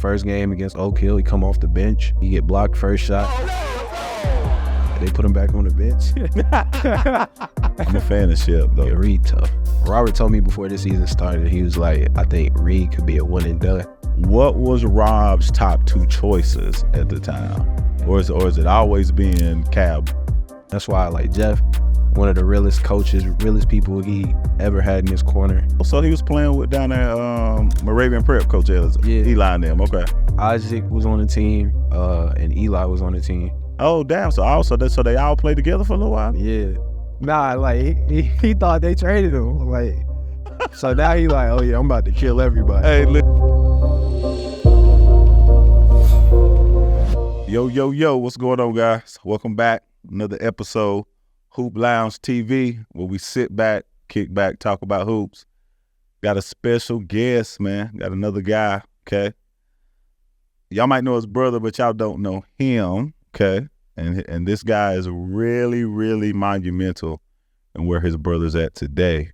first game against Oak Hill, he come off the bench. He get blocked first shot. They put him back on the bench. I'm a fan of Shep, though. Yeah, Reed tough. Robert told me before the season started, he was like, I think Reed could be a one and done. What was Rob's top 2 choices at the time? Or is it always been Cab? That's why I like Jeff, one of the realest coaches, realest people he ever had in his corner. So he was playing with down there, Moravian Prep, Coach Ellis. Yeah. Eli and them, okay. Isaac was on the team, and Eli was on the team. Oh, damn. So they all played together for a little while? Yeah. Nah, like, he thought they traded him. Like, so now he like, oh yeah, I'm about to kill everybody. Hey, Yo, what's going on, guys? Welcome back. Another episode, Hoop Lounge TV, where we sit back, kick back, talk about hoops. Got a special guest, man. Got another guy, okay? Y'all might know his brother, but y'all don't know him, okay? And this guy is really, really monumental in where his brother's at today.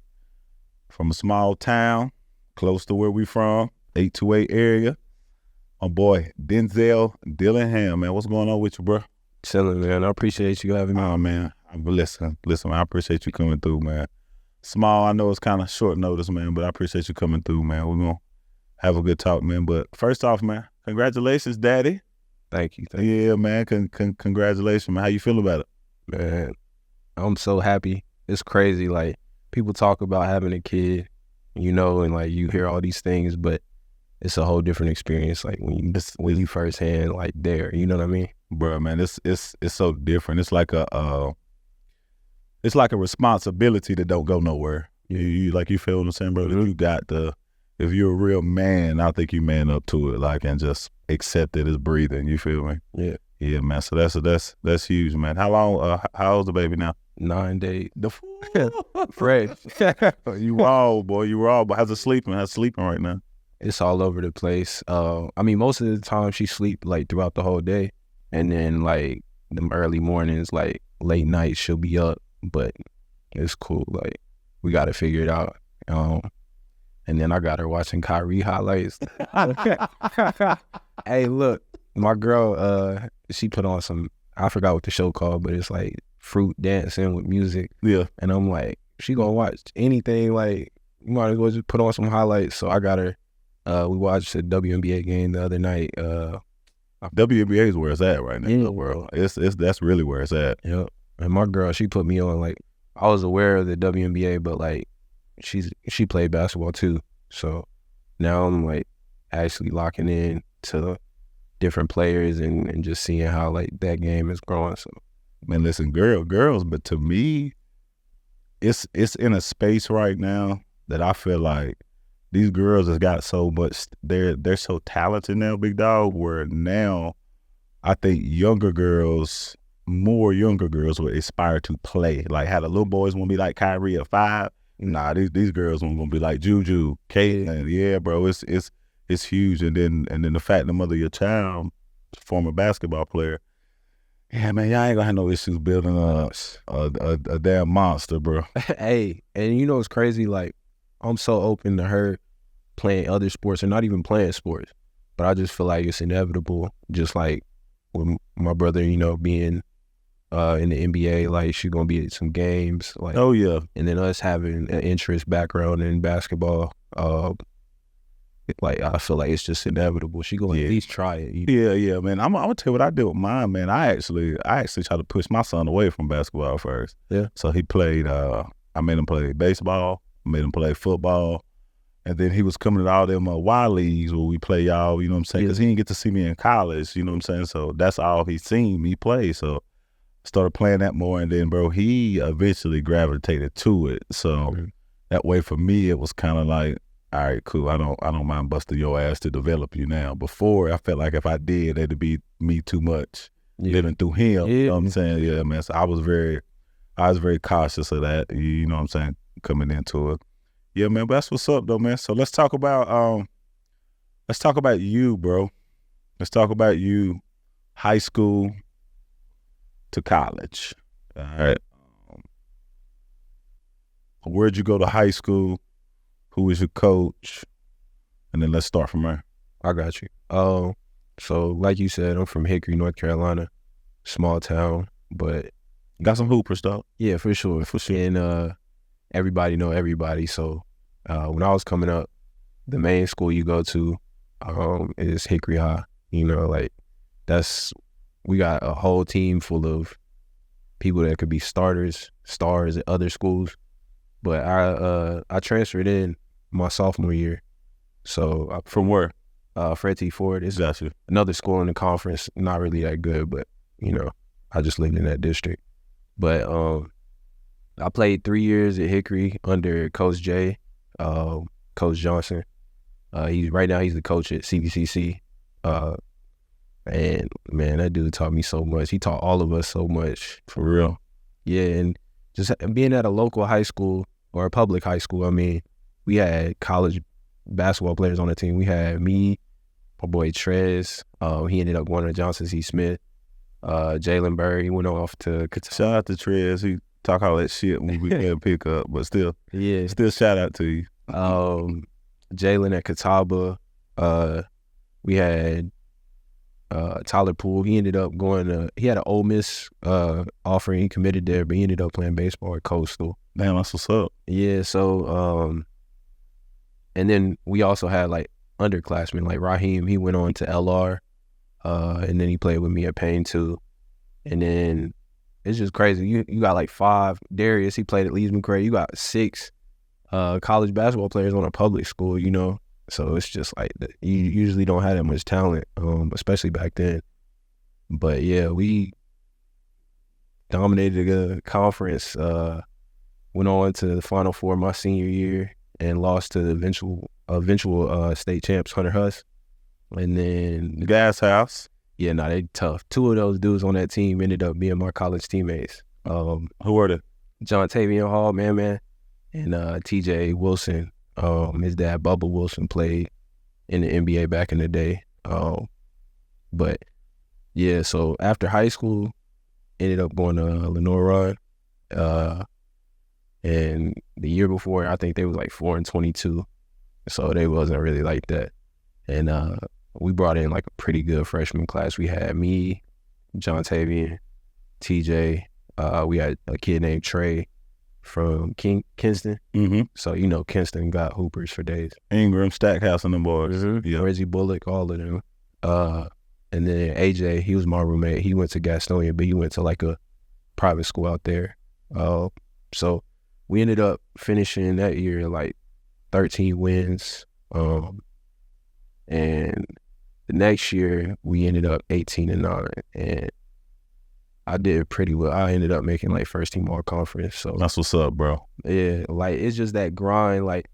From a small town, close to where we from, 828 area. My boy, Denzel Dillingham, man. What's going on with you, bro? Chilling, man. I appreciate you having me. Oh, man. Listen, man, I appreciate you coming through, man. Small, I know it's kind of short notice, man, but I appreciate you coming through, man. We're going to have a good talk, man. But first off, man, congratulations, Daddy. Thank you. Yeah, man. Congratulations, man. How you feel about it? Man, I'm so happy. It's crazy. Like, people talk about having a kid, you know, and like you hear all these things, but it's a whole different experience. Like when you firsthand, like there, you know what I mean? Bro, man, it's so different. It's like a responsibility that don't go nowhere. You feel what I'm saying, bro? Mm-hmm. If you're a real man, I think you man up to it, like, and just accept it as breathing. You feel me? Yeah. Yeah, man. So that's huge, man. How long? How old's the baby now? 9 days. Fresh. You raw, boy. You raw. But how's it sleeping? How's it sleeping right now? It's all over the place. I mean, most of the time she sleep like throughout the whole day, and then like them early mornings, like late nights, she'll be up. But it's cool. Like we got to figure it out. And then I got her watching Kyrie highlights. Hey, look, my girl, she put on some, I forgot what the show called, but it's like fruit dancing with music. Yeah. And I'm like, she gonna watch anything, like, you might as well just put on some highlights. So I got her, we watched a WNBA game the other night. WNBA is where it's at right now in the world. That's really where it's at. Yep. And my girl, she put me on, like, I was aware of the WNBA, but like, she played basketball too. So now I'm like actually locking in to different players and just seeing how like that game is growing. So, man, listen, girls, but to me, it's in a space right now that I feel like these girls has got so much. They're so talented now, big dog. Where now, I think more younger girls will aspire to play. Like how the little boys want to be like Kyrie at 5. Nah, these girls want to be like Juju, Kate, and yeah, bro, it's huge. And then the fact the mother of your child, former basketball player, yeah, man, y'all ain't gonna have no issues building a damn monster, bro. Hey, and you know what's crazy? Like, I'm so open to her playing other sports or not even playing sports, but I just feel like it's inevitable. Just like with my brother, you know, being in the NBA, like she's gonna be at some games, like, oh yeah, and then us having an interest background in basketball, like I feel like it's just inevitable. She gonna at least try it. Yeah, man. I'm gonna tell you what I did with mine, man. I actually tried to push my son away from basketball first. Yeah. So he played. I made him play baseball. Made him play football, and then he was coming to all them Y leagues where we play y'all. You know what I'm saying? Because he didn't get to see me in college. You know what I'm saying? So that's all he seen me play. So started playing that more, and then, bro, he eventually gravitated to it. So that way for me, it was kind of like, all right, cool. I don't mind busting your ass to develop you now. Before, I felt like if I did, it'd be me too much living through him. You know what I'm saying? Yeah, man. So I was very cautious of that. You know what I'm saying? Coming into it. Yeah, man. But that's what's up, though, man. So let's talk about you, bro. Let's talk about you, high school to college. All right. Where'd you go to high school? Who was your coach? And then let's start from there. I got you. So like you said, I'm from Hickory, North Carolina, small town, but Got some hoopers though. yeah, for sure. And everybody know everybody. So when I was coming up, the main school you go to is Hickory High. You know, like we got a whole team full of people that could be stars at other schools. But I transferred in my sophomore year. So From where? Fred T. Ford is Got you. another school in the conference, not really that good, but you know, I just lived in that district. But I played 3 years at Hickory under Coach J, Coach Johnson. Right now he's the coach at CBCC. And man, that dude taught me so much. He taught all of us so much. For real. Yeah, and just being at a local high school or a public high school, I mean, we had college basketball players on the team. We had me, my boy Trez. He ended up going to Johnson C. Smith. Jalen Burr, he went off to Shout out to Trez. He talk all that shit when we can't pick up, but still yeah. shout out to you. Jalen at Catawba. We had Tyler Poole. He ended up he had an Ole Miss offering. He committed there, but he ended up playing baseball at Coastal. Damn, that's what's up. Yeah, so and then we also had like underclassmen, like Raheem. He went on to LR, and then he played with me at Payne too. And then it's just crazy. You got like 5. Darius, he played at Leeds McRae. You got 6 college basketball players on a public school, you know. So it's just like you usually don't have that much talent, especially back then. But yeah, we dominated the conference. Went on to the Final Four my senior year and lost to the eventual state champs, Hunter Huss. And then Gas House. Yeah, they tough. 2 of those dudes on that team ended up being my college teammates. Who were they? John Tavian Hall, man, and TJ Wilson. His dad, Bubba Wilson, played in the NBA back in the day. But yeah, so after high school, ended up going to Lenore Run. And the year before, I think they was like 4-22. So they wasn't really like that. And we brought in like a pretty good freshman class. We had me, John Tavian, TJ. We had a kid named Trey from Kinston. Mm-hmm. So, you know, Kinston got hoopers for days. Ingram, Stackhouse, and them boys. Mm-hmm. Yeah. Reggie Bullock, all of them. And then AJ, he was my roommate. He went to Gastonia, but he went to like a private school out there. So we ended up finishing that year like 13 wins. And the next year we ended up 18-9, and I did pretty well. I ended up making like first team all conference. So that's what's up, bro. Yeah, like it's just that grind. Like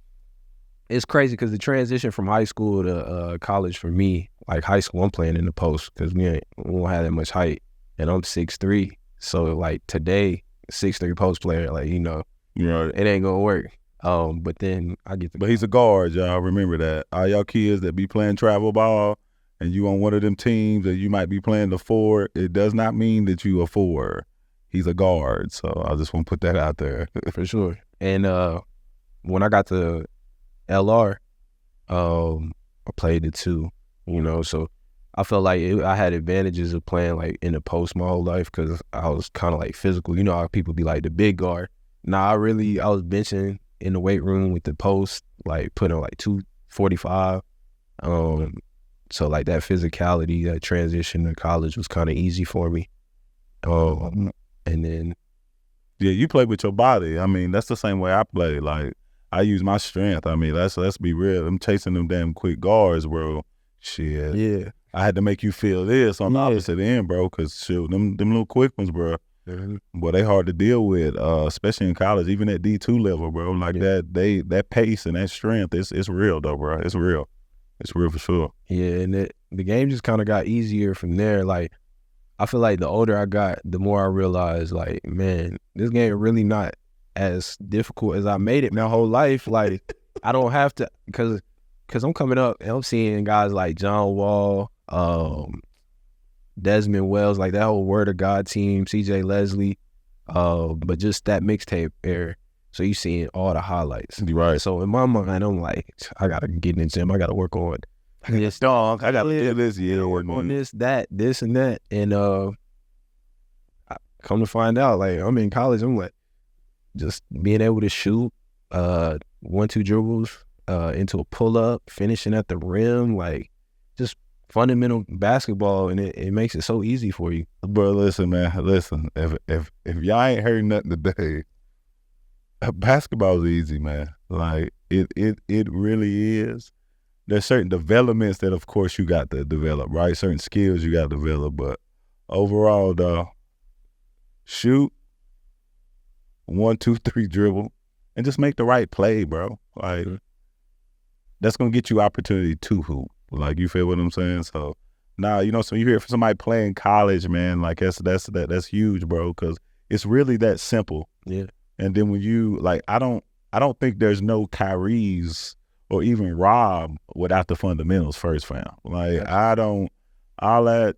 it's crazy because the transition from high school to college for me, like high school, I'm playing in the post because we don't have that much height, and I'm 6'3". So like today, 6'3" post player, like you know, right, it ain't gonna work. But then I get But he's a guard, y'all. Remember that. All y'all kids that be playing travel ball and you on one of them teams that you might be playing the forward, it does not mean that you a forward. He's a guard. So I just want to put that out there. For sure. And when I got to LR, I played the 2, you know, so I felt like I had advantages of playing like in the post my whole life because I was kind of like physical. You know how people be like the big guard. Nah, I was benching in the weight room with the post, like putting on like 245. So like that physicality, that transition to college was kind of easy for me. And then yeah, you play with your body. I mean, that's the same way I play. Like I use my strength. I mean, let's be real. I'm chasing them damn quick guards, bro. Shit. Yeah. I had to make you feel this on the opposite end, bro, because shoot, them little quick ones, bro. Mm-hmm. Boy, they hard to deal with, especially in college, even at D2 level, bro. Like that pace and that strength, it's real though, bro. It's real. It's real for sure. Yeah, and the game just kind of got easier from there. Like, I feel like the older I got, the more I realized, like, man, this game really not as difficult as I made it my whole life. Like, I don't have to, because I'm coming up and I'm seeing guys like John Wall, Desmond Wells, like that whole Word of God team, CJ Leslie, but just that mixtape era. So you seeing all the highlights. Right. So in my mind, I'm like, I got to get in the gym. I got to work on Yes, dog. I got to do this. Yeah, work on man. this and that, and come to find out, like I'm in college, I'm like just being able to shoot 1-2 dribbles into a pull up, finishing at the rim, like just fundamental basketball, and it makes it so easy for you. Bro, listen, man. Listen, if y'all ain't heard nothing today, basketball is easy, man. Like it really is. There's certain developments that, of course, you got to develop, right? Certain skills you got to develop, but overall, dog, shoot 1, 2, 3 dribble, and just make the right play, bro. Like that's gonna get you opportunity to hoop. Like, you feel what I'm saying? So now, so you hear from somebody playing college, man, like that's huge, bro, because it's really that simple. Yeah. And then when you I don't think there's no Kyries or even Rob without the fundamentals first, fam. Like, all that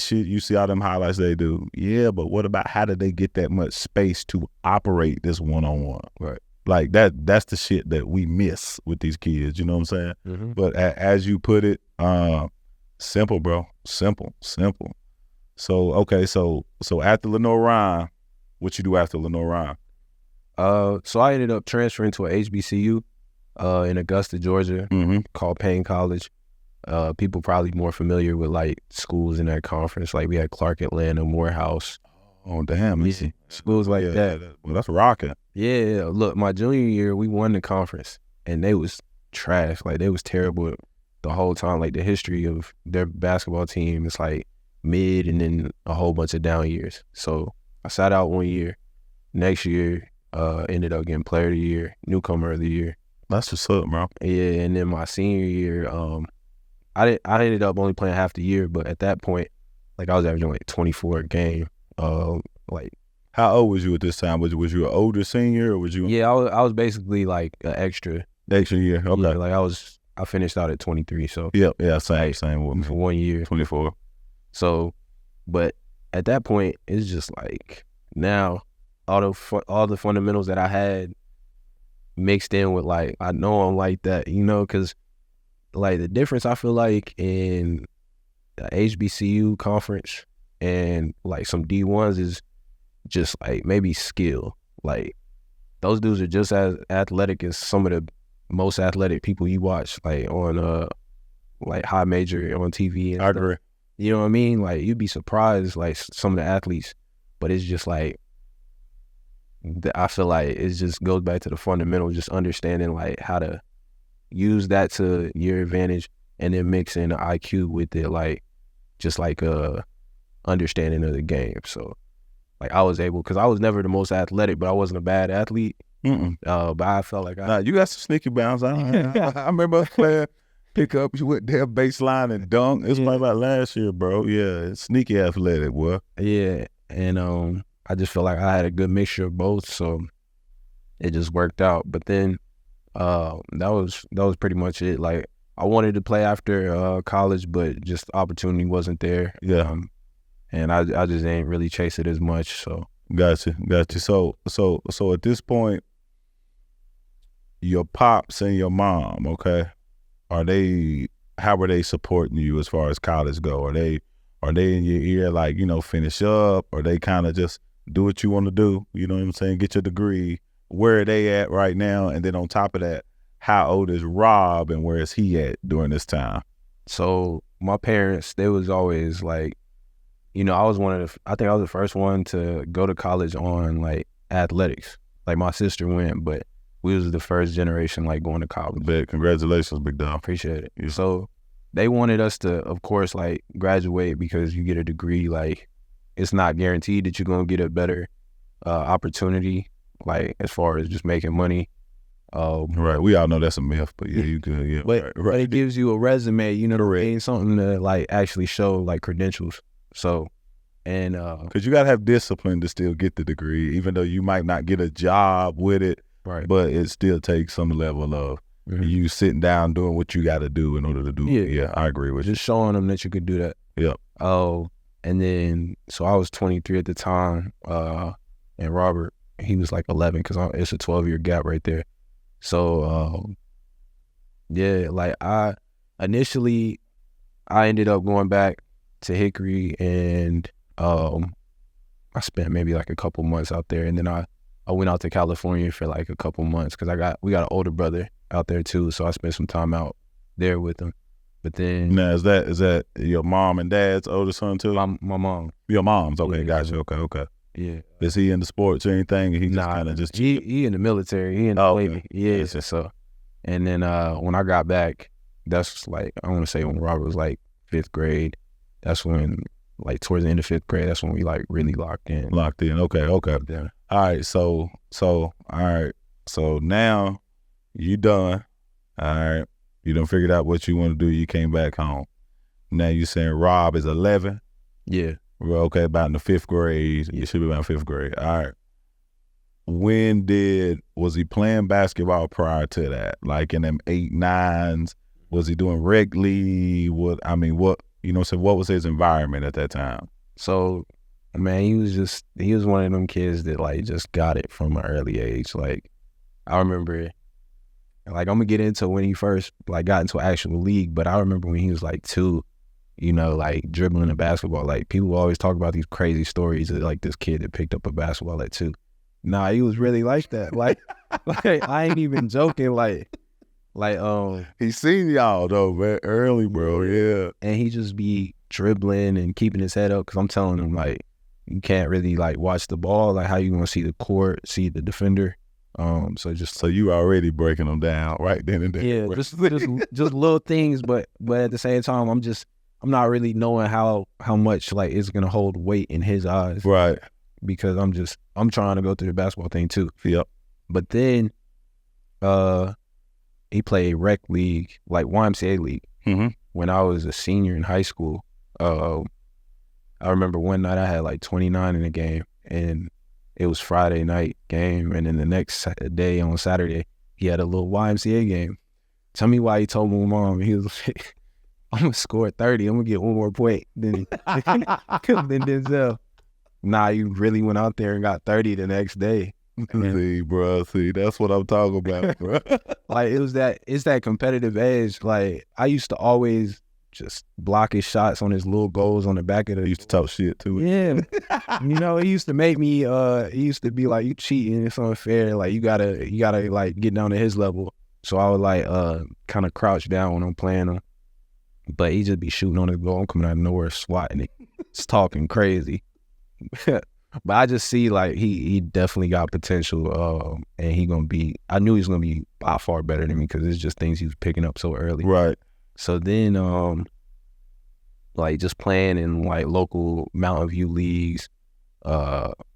shit you see all them highlights they do. Yeah, but what about how did they get that much space to operate this one-on-one? Right. Like that's the shit that we miss with these kids, you know what I'm saying? Mm-hmm. But as you put it, simple, bro. Simple. So okay, so after Lenore-Rhyne, what you do after Lenore-Rhyne? So I ended up transferring to a HBCU in Augusta, Georgia, called Payne College. People probably more familiar with like schools in that conference. Like we had Clark Atlanta, Morehouse. Oh damn! Yeah, schools like that. Well, that's rocking. Yeah, look, my junior year we won the conference, and they was trash. Like they was terrible the whole time. Like the history of their basketball team is like mid, and then a whole bunch of down years. So I sat out one year. Next year, ended up getting Player of the Year, Newcomer of the Year. That's what's up, bro. Yeah, and then my senior year, I ended up only playing half the year, but at that point, like I was averaging like 24 a game. Like, how old was you at this time? Was you an older senior, or was you? Yeah, I was basically like an extra year. Okay, yeah, like I finished out at 23. So yeah, same with me for 1 year, 24. So, but at that point, it's just like now all the fundamentals that I had mixed in with like I know I'm like that, because like the difference I feel like in the HBCU conference and like some D1s is just like maybe skill. Like those dudes are just as athletic as some of the most athletic people you watch like on like high major on TV and I agree. You know what I mean? Like you'd be surprised like some of the athletes, but it's just like I feel like it just goes back to the fundamental, just understanding like how to use that to your advantage and then mix in the IQ with it, like just like understanding of the game. So like I was able, because I was never the most athletic, but I wasn't a bad athlete. But I felt like you got some sneaky bounce. I remember us playing pickup. You went there baseline and dunk. It's probably about last year, bro. Yeah, it's sneaky athletic, boy. Yeah, and I just feel like I had a good mixture of both, so it just worked out. But then that was pretty much it. Like I wanted to play after college, but just the opportunity wasn't there. Yeah. And I just ain't really chase it as much. So gotcha. So at this point, your pops and your mom, okay, how are they supporting you as far as college go? Are they in your ear like, finish up, or they kind of just do what you want to do? You know what I'm saying? Get your degree. Where are they at right now? And then on top of that, how old is Rob and where is he at during this time? So my parents, they was always like, I think I was the first one to go to college on like athletics. Like my sister went, but we was the first generation like going to college. Big congratulations, big dog. Appreciate it. Yeah. So they wanted us to, of course, like graduate because you get a degree. Like it's not guaranteed that you're gonna get a better opportunity, like as far as just making money. Right. We all know that's a myth, but yeah, you could. Yeah. But it gives you a resume, something to like actually show like credentials. So, and because you gotta have discipline to still get the degree, even though you might not get a job with it. Right. But it still takes some level of you sitting down doing what you got to do in order to do. Yeah, I agree with you. Just showing them that you could do that. Yep. And then so I was 23 at the time, and Robert, he was like 11 because it's a 12-year gap right there. So yeah, like I initially I ended up going back to Hickory, and I spent maybe like a couple months out there, and then I went out to California for like a couple months because we got an older brother out there too, so I spent some time out there with him. But then now is that your mom and dad's older son too? my mom. Your mom's okay, Yeah. gotcha. Okay. Yeah. Is he into sports or anything? He just kind of just he in the military. He in the okay. Navy. Yeah. Gotcha. So, and then when I got back, that's like I want to say when Robert was like 5th grade. That's when like towards the end of 5th grade. That's when we like really locked in. Okay. Yeah. All right. So all right. So now you done. All right. You done figured out what you want to do. You came back home. Now you saying Rob is 11. Yeah. Well, okay, about in the 5th grade. Yeah. You should be about 5th grade. All right. Was he playing basketball prior to that? Like in them 8, 9s? Was he doing rec league? What was his environment at that time? So, man, he was one of them kids that like just got it from an early age. Like I remember, like I'm gonna get into when he first like got into actual league, but I remember when he was like 2, like dribbling a basketball. Like people always talk about these crazy stories of like this kid that picked up a basketball at 2. Nah, he was really like that. Like I ain't even joking. Like He seen y'all though, man, early, bro. Yeah. And he just be dribbling and keeping his head up because I'm telling him like you can't really like watch the ball. Like how you gonna see the court, see the defender? So you already breaking them down right then and there. Yeah, just little things, but at the same time, I'm not really knowing how much like it's gonna hold weight in his eyes, right? Because I'm trying to go through the basketball thing too. Yep. But then, he played rec league, like YMCA league, when I was a senior in high school. I remember one night I had like 29 in a game, and it was Friday night game, and then the next day on Saturday, he had a little YMCA game. Tell me why he told my mom. He was like, I'm going to score 30. I'm going to get one more point than Denzel. Nah, you really went out there and got 30 the next day. See, that's what I'm talking about, bro. Like, it's that competitive edge. Like, I used to always just block his shots on his little goals on the back of the... He used to talk shit too. Yeah. He used to make me, he used to be like, you cheating, it's unfair. Like, you gotta like get down to his level. So I would like kind of crouch down when I'm playing him. But he just be shooting on his goal. I'm coming out of nowhere, swatting it. It's talking crazy. But I just see like he definitely got potential, and I knew he was gonna be by far better than me because it's just things he was picking up so early. Right. So then, like just playing in like local Mountain View leagues,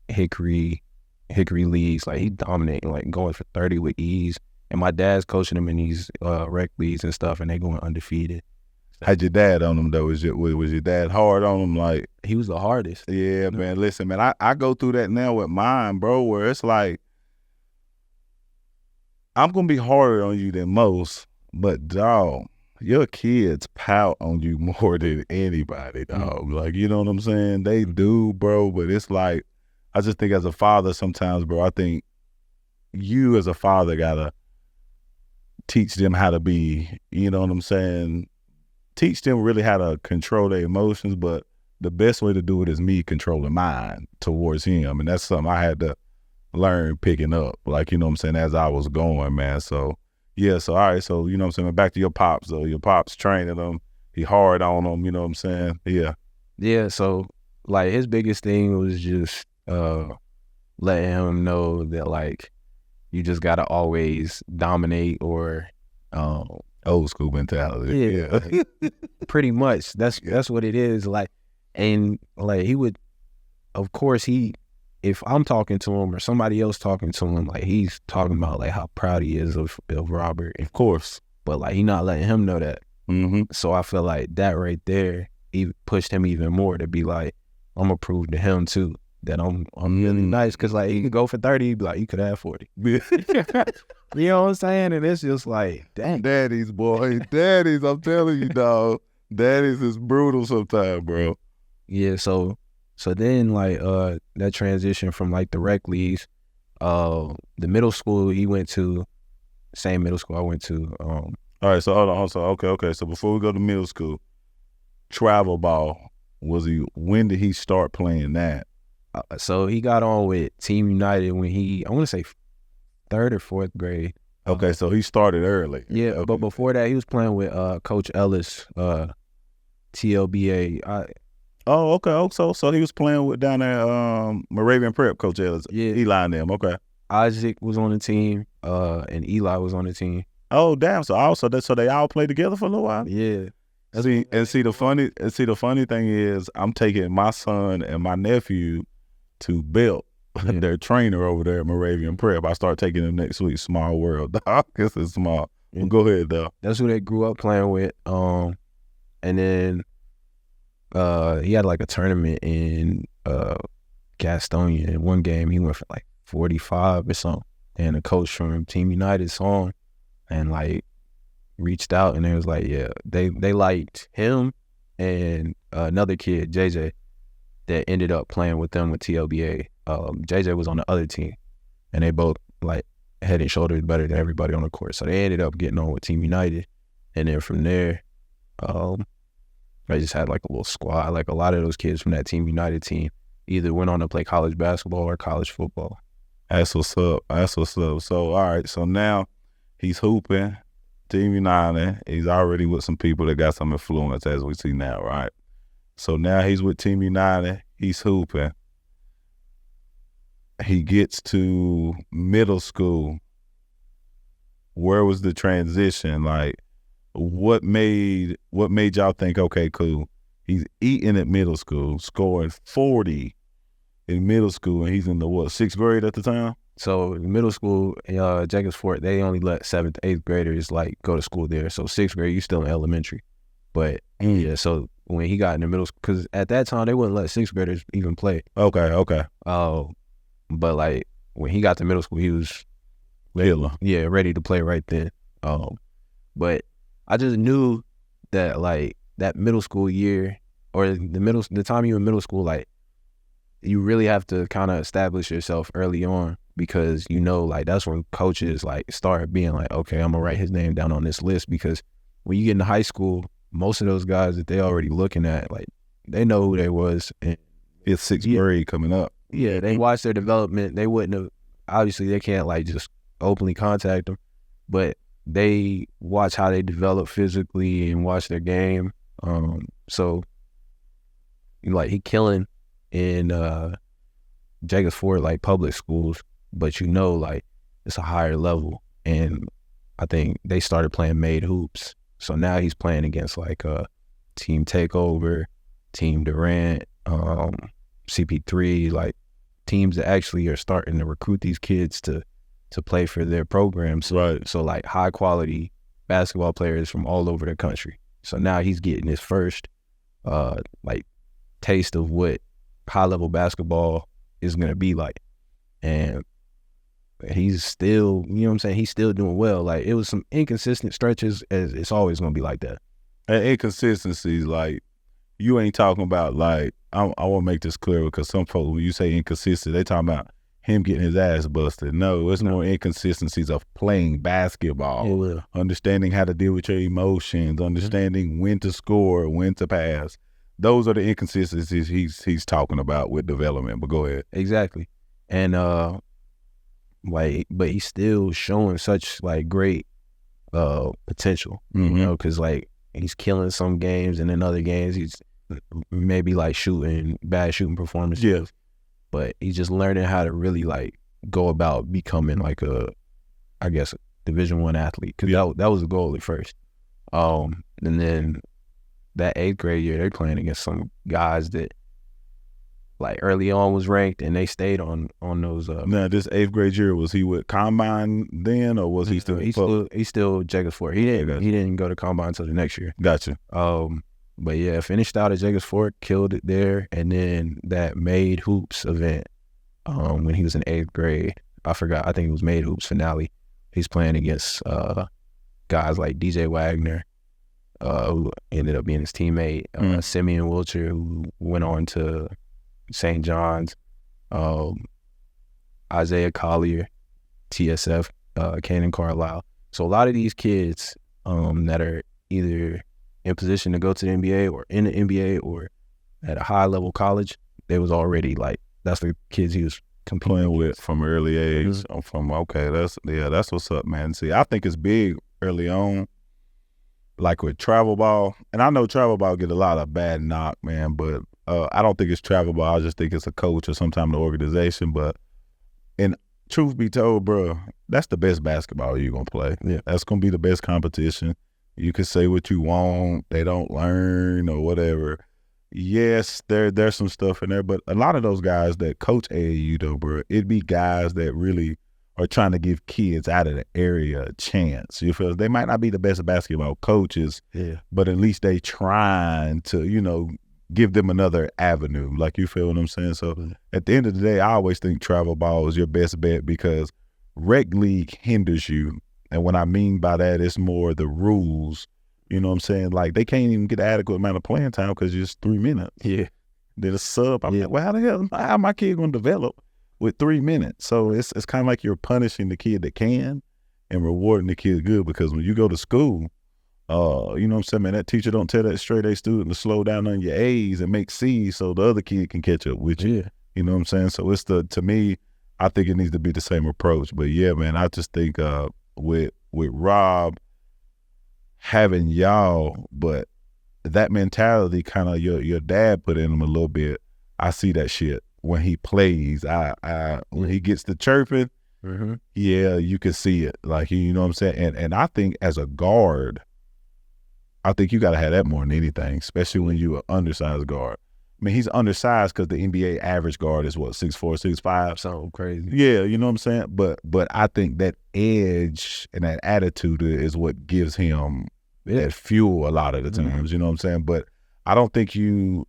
Hickory leagues, like he dominating, like going for 30 with ease. And my dad's coaching him in these rec leagues and stuff, and they going undefeated. Had your dad on him though? Was your dad hard on him? Like he was the hardest. Yeah, man. Listen, man, I go through that now with mine, bro. Where it's like I'm gonna be harder on you than most, but dog, your kids pout on you more than anybody, dog. Like, you know what I'm saying? They do, bro. But it's like I just think as a father, sometimes, bro, I think you as a father gotta teach them how to be. You know what I'm saying? Teach them really how to control their emotions, but the best way to do it is me controlling mine towards him. And that's something I had to learn picking up, like, you know what I'm saying, as I was going, man. So, yeah, so, all right, so, you know what I'm saying, back to your pops, though. Your pops training them. He hard on them, you know what I'm saying? Yeah. Yeah, so, like, his biggest thing was just letting him know that, like, you just got to always dominate or... old school mentality. Yeah. Pretty much. That's what it is. Like, and like he would, of course, if I'm talking to him or somebody else talking to him, like he's talking about like how proud he is of Robert. Of course. But like he not letting him know that. Mm-hmm. So I feel like that right there, he pushed him even more to be like, I'm gonna prove to him too that I'm really nice. Cause like he could go for 30, he'd be like, you could have 40. You know what I'm saying? And it's just like, dang. Daddies, boy. Daddies, I'm telling you, dog. Daddies is brutal sometimes, bro. Yeah, so then like that transition from like the rec leagues, the middle school he went to, same middle school I went to, All right, so hold on. So okay. So before we go to middle school, travel ball, when did he start playing that? So he got on with Team United when I want to say 3rd or 4th grade. Okay, so he started early. Yeah, okay. But before that, he was playing with Coach Ellis, TLBA. Oh, okay. So he was playing with down there, Moravian Prep, Coach Ellis. Yeah. Eli and them. Okay. Isaac was on the team, and Eli was on the team. Oh, damn. So they all played together for a little while. Yeah. See the funny thing is, I'm taking my son and my nephew to Belt, their trainer over there at Moravian Prep. I start taking them next week. Small world, dog. This is small. Yeah. Well, go ahead, though. That's who they grew up playing with. And then he had like a tournament in Gastonia. In one game, he went for like 45 or something. And a coach from Team United saw him and like reached out, and they was like, yeah, they liked him and another kid, JJ, that ended up playing with them with TLBA. JJ was on the other team, and they both like head and shoulders better than everybody on the court. So they ended up getting on with Team United, and then from there, I just had like a little squad. Like a lot of those kids from that Team United team either went on to play college basketball or college football. That's what's up. So all right, so now he's hooping. Team United, he's already with some people that got some influence, as we see now, right? So now he's with Team United, he's hooping. He gets to middle school. Where was the transition? Like, what made y'all think, okay, cool, he's eating at middle school, scoring 40 in middle school, and he's in the, 6th grade at the time? So in middle school, Jacobs Fort, they only let 7th, 8th graders like go to school there. So 6th grade, you still in elementary. But yeah, so when he got in the middle school, because at that time they wouldn't let 6th graders even play. Okay. But like when he got to middle school, he was ready to play right then. But I just knew that like that middle school year or the time you in middle school, like you really have to kind of establish yourself early on. Because, like that's when coaches like start being like, okay, I'm gonna write his name down on this list. Because when you get into high school, most of those guys that they already looking at, like they know who they was. And it's 6th grade coming up. Yeah, they watch their development. They wouldn't have, obviously they can't like just openly contact them, but they watch how they develop physically and watch their game. So like he killing in Jacobs Ford, like public schools, but like it's a higher level. And I think they started playing made hoops. So now he's playing against like Team Takeover, Team Durant, CP3, like teams that actually are starting to recruit these kids to play for their programs. Right. So like high quality basketball players from all over the country. So now he's getting his first like taste of what high level basketball is going to be like. And he's still, he's still doing well. Like it was some inconsistent stretches, as it's always going to be like that. And inconsistencies, like you ain't talking about like, I want to make this clear because some folks, when you say inconsistent, they talking about him getting his ass busted. No, it's more inconsistencies of playing basketball, understanding how to deal with your emotions, understanding when to score, when to pass. Those are the inconsistencies he's talking about with development. But go ahead. Exactly. And but he's still showing such like great potential, because like he's killing some games, and in other games he's maybe like bad shooting performances. Yeah. But he's just learning how to really like go about becoming like a Division I athlete, because that was the goal at first. And then that 8th grade year, they're playing against some guys that like early on was ranked, and they stayed on those. Now, this 8th grade year, was he with Combine then, or was he still? He's still Jacobs Fort. He didn't go to Combine until the next year. Gotcha. But yeah, finished out at Jacobs Fort, killed it there, and then that Made Hoops event, when he was in 8th grade, I think it was Made Hoops finale. He's playing against guys like DJ Wagner, who ended up being his teammate, Simeon Wilcher, who went on to St. John's, Isaiah Collier, TSF, Cannon Carlisle. So a lot of these kids that are either in position to go to the NBA or in the NBA or at a high level college. They was already like, that's the kids he was playing with from early age. Mm-hmm. That's what's up, man. See, I think it's big early on, like with travel ball. And I know travel ball get a lot of bad knock, man, but I don't think it's travel ball. I just think it's a coach or sometime the organization. But in truth be told, bro, that's the best basketball you're going to play. Yeah. That's going to be the best competition. You can say what you want. They don't learn or whatever. Yes, there's some stuff in there, but a lot of those guys that coach AAU, though, bro, it'd be guys that really are trying to give kids out of the area a chance. You feel? They might not be the best basketball coaches, but at least they trying to, give them another avenue. Like, you feel what I'm saying? So at the end of the day, I always think travel ball is your best bet because rec league hinders you. And what I mean by that is more the rules. You know what I'm saying? Like, they can't even get an adequate amount of playing time because it's 3 minutes. Yeah. Then a sub. I'm like, well, how my kid going to develop with 3 minutes? So it's kind of like you're punishing the kid that can and rewarding the kid good, because when you go to school, you know what I'm saying, man, that teacher don't tell that straight A student to slow down on your A's and make C's so the other kid can catch up with you. Yeah. You know what I'm saying? So to me, I think it needs to be the same approach. But yeah, man, I just think with Rob having y'all, but that mentality kind of your dad put in him a little bit. I see that shit when he plays. When he gets to chirping, yeah, you can see it. Like, you know what I'm saying? And I think as a guard, I think you got to have that more than anything, especially when you're an undersized guard. I mean, he's undersized because the NBA average guard is what, 6'4", 6'5"? So crazy. Yeah, you know what I'm saying? But I think that edge and that attitude is what gives him that fuel a lot of the times, you know what I'm saying? But I think you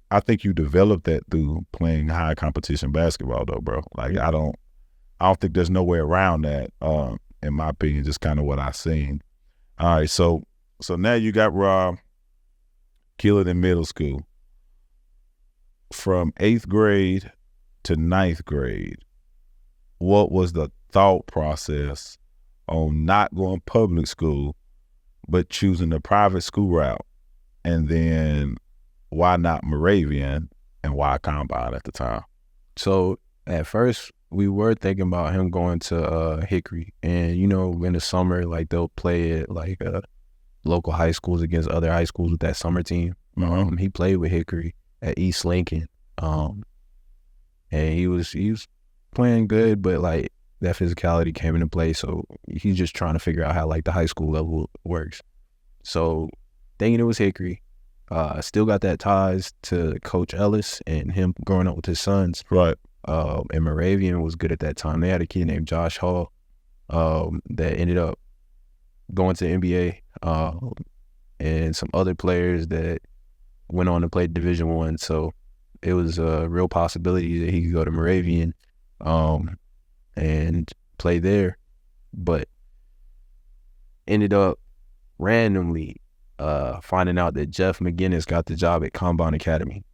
develop that through playing high competition basketball though, bro. Like, I don't think there's no way around that, in my opinion, just kind of what I've seen. All right, so now you got Rob killing in middle school. From 8th grade to 9th grade, what was the thought process on not going public school but choosing the private school route? And then why not Moravian and why Combine at the time? So at first we were thinking about him going to Hickory, and in the summer, like, they'll play at like local high schools against other high schools with that summer team. He played with Hickory at East Lincoln, and he was playing good, but like that physicality came into play. So he's just trying to figure out how like the high school level works. So thinking it was Hickory, still got that ties to Coach Ellis and him growing up with his sons. Right. And Moravian was good at that time. They had a kid named Josh Hall that ended up going to the NBA, and some other players that went on to play Division I. So it was a real possibility that he could go to Moravian and play there, but ended up randomly finding out that Jeff McGinnis got the job at Combine Academy,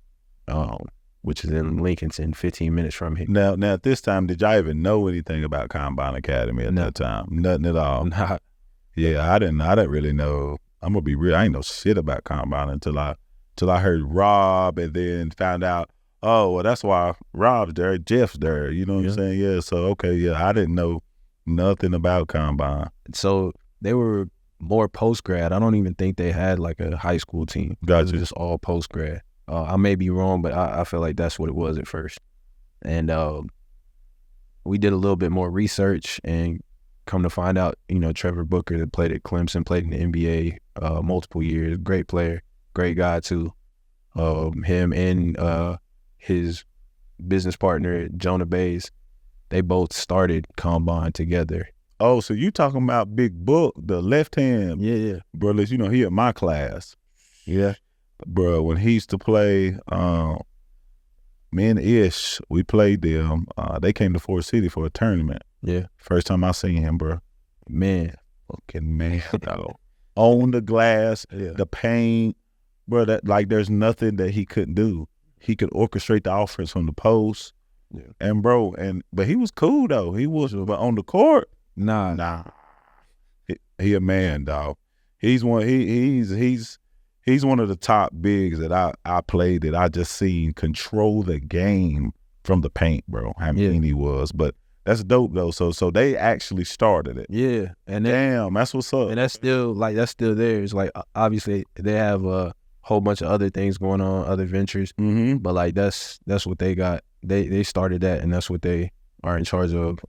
which is in Lincolnton, 15 minutes from here. Now at this time, did y'all even know anything about Combine Academy at that time? Nothing at all. Nah. Yeah, I didn't really know. I'm gonna be real. I ain't know shit about Combine until I heard Rob, and then found out, oh, well, that's why Rob's there, Jeff's there. You know what I'm saying? Yeah. So okay, yeah, I didn't know nothing about Combine. So they were more post grad. I don't even think they had like a high school team. Gotcha. It was just all post grad. I may be wrong, but I feel like that's what it was at first. And we did a little bit more research, and come to find out, Trevor Booker, that played at Clemson, played in the NBA multiple years, great player, great guy too. Him and his business partner, Jonah Bays, they both started Combine together. Oh, so you talking about Big Book, the left hand? Yeah. Brothers, he in my class. Yeah. Bro, when he used to play, me and Ish, we played them. They came to Fort City for a tournament. Yeah. First time I seen him, bro. Man. Fucking man. On the glass, the paint. Bro, that, like, there's nothing that he couldn't do. He could orchestrate the offense from the post. Yeah. And bro, but he was cool though. He was, but on the court, Nah. He a man, dog. He's one of the top bigs that I played that I just seen control the game from the paint, bro. How mean he was. But that's dope though. So they actually started it. Yeah. And damn, that's what's up. And that's still there. It's like obviously they have a whole bunch of other things going on, other ventures. Mm-hmm. But like that's what they got. They started that, and that's what they are in charge of.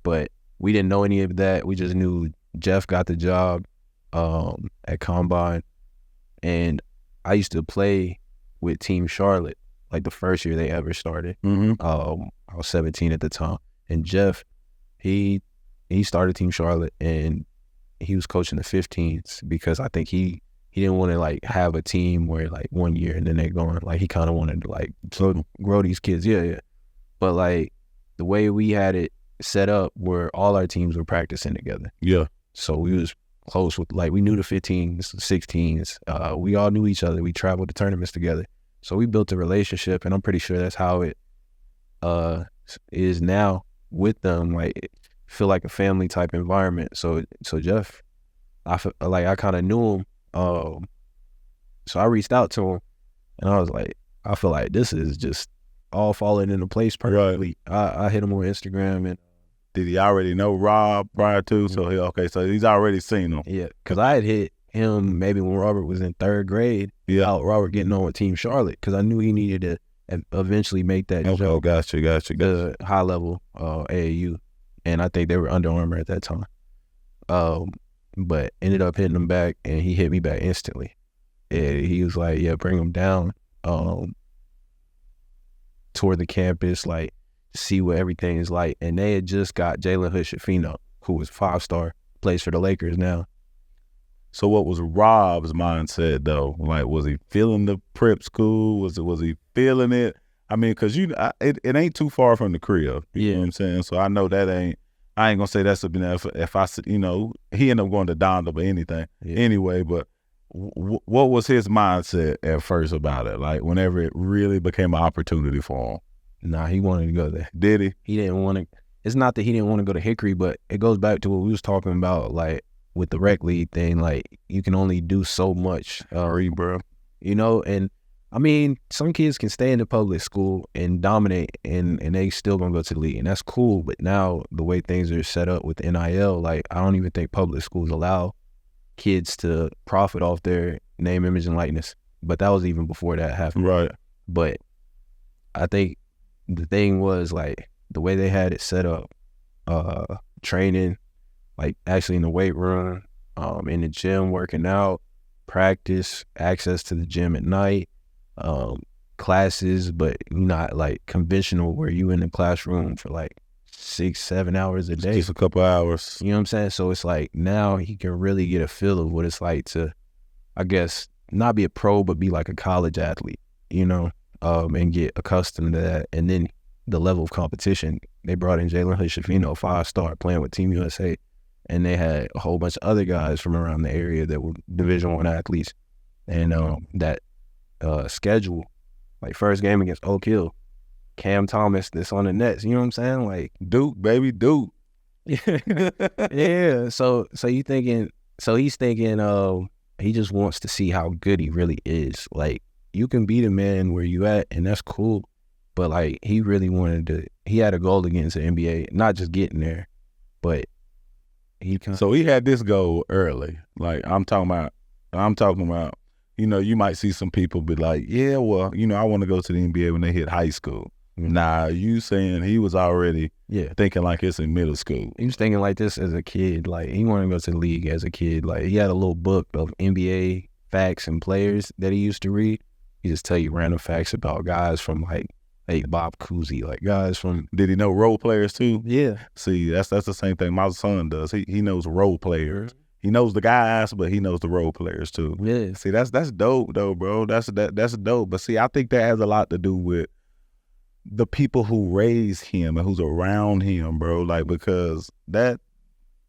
But we didn't know any of that. We just knew Jeff got the job at Combine, and I used to play with Team Charlotte like the first year they ever started. Mm-hmm. I was 17 at the time, and Jeff, he started Team Charlotte, and he was coaching the 15s because I think he didn't want to like have a team where like 1 year and then they're going. Like he kind of wanted to like grow these kids. Yeah. But like the way we had it set up, where all our teams were practicing together. Yeah. So we was close with, like, we knew the 15s, 16s. We all knew each other. We traveled to tournaments together. So we built a relationship, and I'm pretty sure that's how it is now with them. Like, it feel like a family type environment. So Jeff, I kind of knew him. So I reached out to him, and I was like, I feel like this is just all falling into place perfectly. Right. I hit him on Instagram, and did he already know Rob prior to? So so he's already seen him. Yeah, because I had hit him maybe when Robert was in 3rd grade. Yeah, about Robert getting on with Team Charlotte, because I knew he needed to eventually make that jump. Oh, gotcha. The high level AAU, and I think they were Under Armour at that time. But ended up hitting him back, and he hit me back instantly. And he was like, "Yeah, bring him down, toward the campus, like see what everything is like." And they had just got Jalen Hood-Schifino, who was 5-star, plays for the Lakers now. So what was Rob's mindset though? Like, was he feeling the prep school? Was he feeling it? I mean, because it ain't too far from the crib. You know what I'm saying? So I know that I ain't gonna say that's if I, he ended up going to Donda or anything anyway. But what was his mindset at first about it? Like, whenever it really became an opportunity for him? Nah, he wanted to go there. Did he? He didn't want to. It's not that he didn't want to go to Hickory, but it goes back to what we was talking about, like with the rec league thing. Like, you can only do so much, bro. And I mean, some kids can stay in the public school and dominate, and they still gonna go to the league, and that's cool. But now the way things are set up with NIL, like, I don't even think public schools allow kids to profit off their name, image, and likeness. But that was even before that happened. Right. But I think the thing was, like, the way they had it set up, training, like actually in the weight room, in the gym, working out, practice, access to the gym at night, classes, but not like conventional where you in the classroom for like 6-7 hours a day. Just a couple hours. You know what I'm saying? So it's like now he can really get a feel of what it's like to, I guess, not be a pro, but be like a college athlete, and get accustomed to that. And then the level of competition, they brought in Jalen Hood-Schifino, 5-star, playing with Team USA. And they had a whole bunch of other guys from around the area that were Division I athletes. And that schedule, like first game against Oak Hill, Cam Thomas that's on the Nets, you know what I'm saying? Like, Duke, baby, Duke. Yeah. So he's thinking, he just wants to see how good he really is. Like, you can be the man where you at, and that's cool. But like, he really he had a goal against the NBA, not just getting there, but so he had this goal early. Like, I'm talking about, you might see some people be like, yeah, well, I want to go to the NBA when they hit high school. Mm-hmm. Nah, you saying he was already thinking like it's in middle school. He was thinking like this as a kid. Like, he wanted to go to the league as a kid. Like, he had a little book of NBA facts and players that he used to read. He just tell you random facts about guys from like Bob Cousy, like guys from. Did he know role players too? Yeah. See, that's the same thing my son does. He knows role players. Mm-hmm. He knows the guys, but he knows the role players too. Yeah. See, that's dope though, bro. That's dope. But see, I think that has a lot to do with the people who raise him and who's around him, bro. Like, because that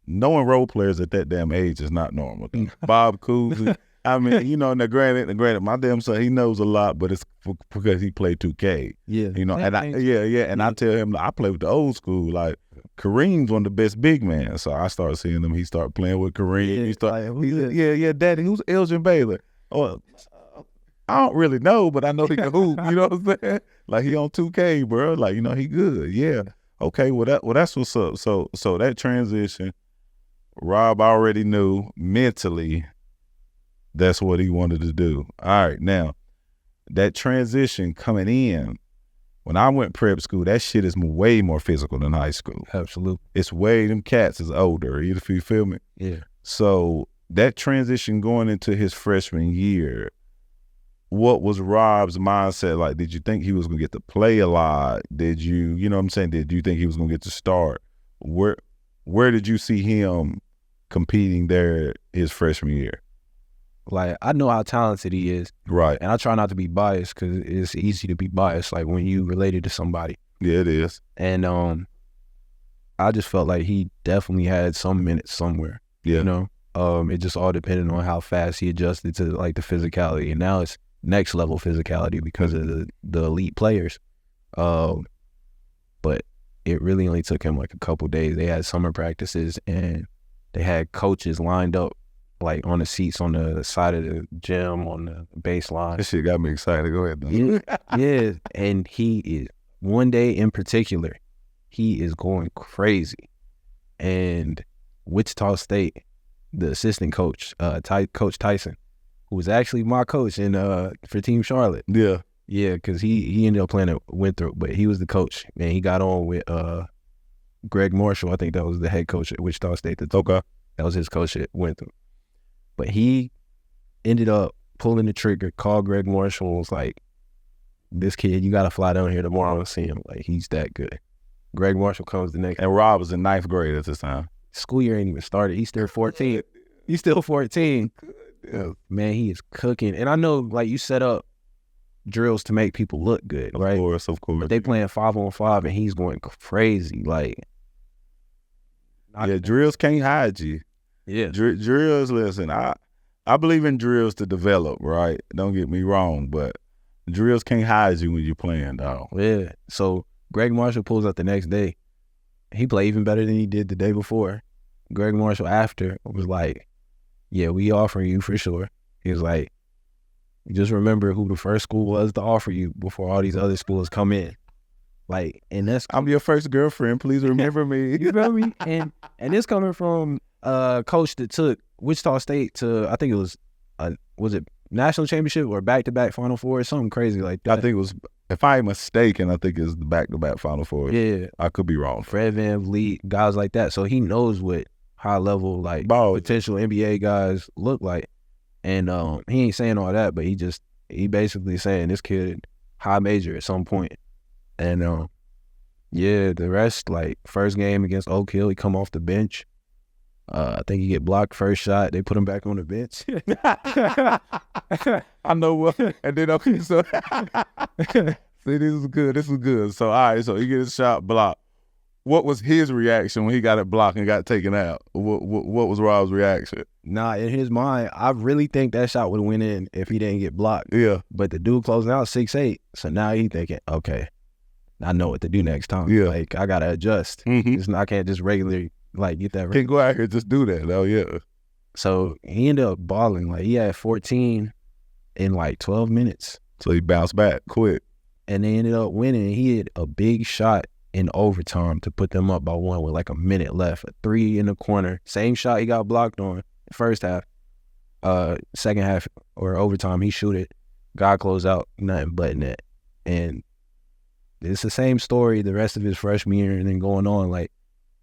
knowing role players at that damn age is not normal. Bob Cousy, I mean, you know, now granted, my damn son, he knows a lot, but it's because he played 2K. Yeah. You know, and I tell him, I play with the old school. Like, Kareem's one of the best big men. So I started seeing him. He started playing with Kareem. Daddy, who's Elgin Baylor? Oh, I don't really know, but I know he can hoop. You know what I'm saying? Like, he on 2K, bro. Like, you know, he good. Yeah. Okay, that's what's up. So that transition, Rob already knew mentally that's what he wanted to do. All right, now, that transition coming in, when I went prep school, that shit is way more physical than high school. Absolutely. It's way, them cats is older, if you feel me? Yeah. So that transition going into his freshman year, what was Rob's mindset like? Did you think he was going to get to play a lot? Did you know what I'm saying? Did you think he was going to get to start? Where did you see him competing there his freshman year? Like, I know how talented he is. Right. And I try not to be biased because it's easy to be biased, like when you related to somebody. Yeah, it is. And I just felt like he definitely had some minutes somewhere. Yeah. You know? It just all depended on how fast he adjusted to, like, the physicality. And now it's next level physicality because of the elite players. But it really only took him like a couple days. They had summer practices and they had coaches lined up, like, on the seats on the side of the gym, on the baseline. This shit got me excited. Go ahead, man. Yeah. And he is, one day in particular, he is going crazy. And Wichita State, the assistant coach, Coach Tyson, who was actually my coach for Team Charlotte. Yeah. Yeah, because he ended up playing at Winthrop, but he was the coach. And he got on with Greg Marshall. I think that was the head coach at Wichita State. Okay. That was his coach at Winthrop. But he ended up pulling the trigger, called Greg Marshall, and was like, this kid, you got to fly down here tomorrow and see him. Like, he's that good. Greg Marshall comes the next. And Rob was in 9th grade at this time. School year ain't even started. He's still 14. He's still 14. Yeah. Man, he is cooking. And I know, like, you set up drills to make people look good, right? Of course. But they playing 5-on-5 and he's going crazy. Like, drills can't hide you. Yeah. Drills, listen, I believe in drills to develop, right? Don't get me wrong, but drills can't hide you when you're playing, dog. Yeah. So Greg Marshall pulls up the next day. He played even better than he did the day before. Greg Marshall after was like, yeah, we offering you for sure. He was like, just remember who the first school was to offer you before all these other schools come in. Like, and that's... I'm your first girlfriend. Please remember me. You feel me? And it's coming from a coach that took Wichita State to, I think it was it national championship or back-to-back Final Four, something crazy like that. I think it was, if I ain't mistaken, I think it's the back-to-back Final Four. Yeah. I could be wrong. Fred VanVleet, guys like that. So he knows what high-level, like, potential NBA guys look like. And he ain't saying all that, but he basically saying this kid high major at some point. And the rest, like, first game against Oak Hill, he come off the bench. I think he get blocked first shot. They put him back on the bench. I know what. And then, okay, so see, this is good. So, all right, so he gets his shot blocked. What was his reaction when he got it blocked and got taken out? What was Rob's reaction? Nah, in his mind, I really think that shot would have went in if he didn't get blocked. Yeah. But the dude closing out 6'8", so now he thinking, okay, I know what to do next time. Yeah. Like, I got to adjust. Mm-hmm. I can't just regularly, like, get that. Can't go out here and just do that. Oh, yeah. So he ended up balling. Like, he had 14 in, like, 12 minutes. So he bounced back quick. And they ended up winning. He hit a big shot in overtime to put them up by 1 with like a minute left. A 3 in the corner. Same shot he got blocked on first half. Second half or overtime, he shoot it. Guy close out, nothing but net. And it's the same story the rest of his freshman year and then going on. Like,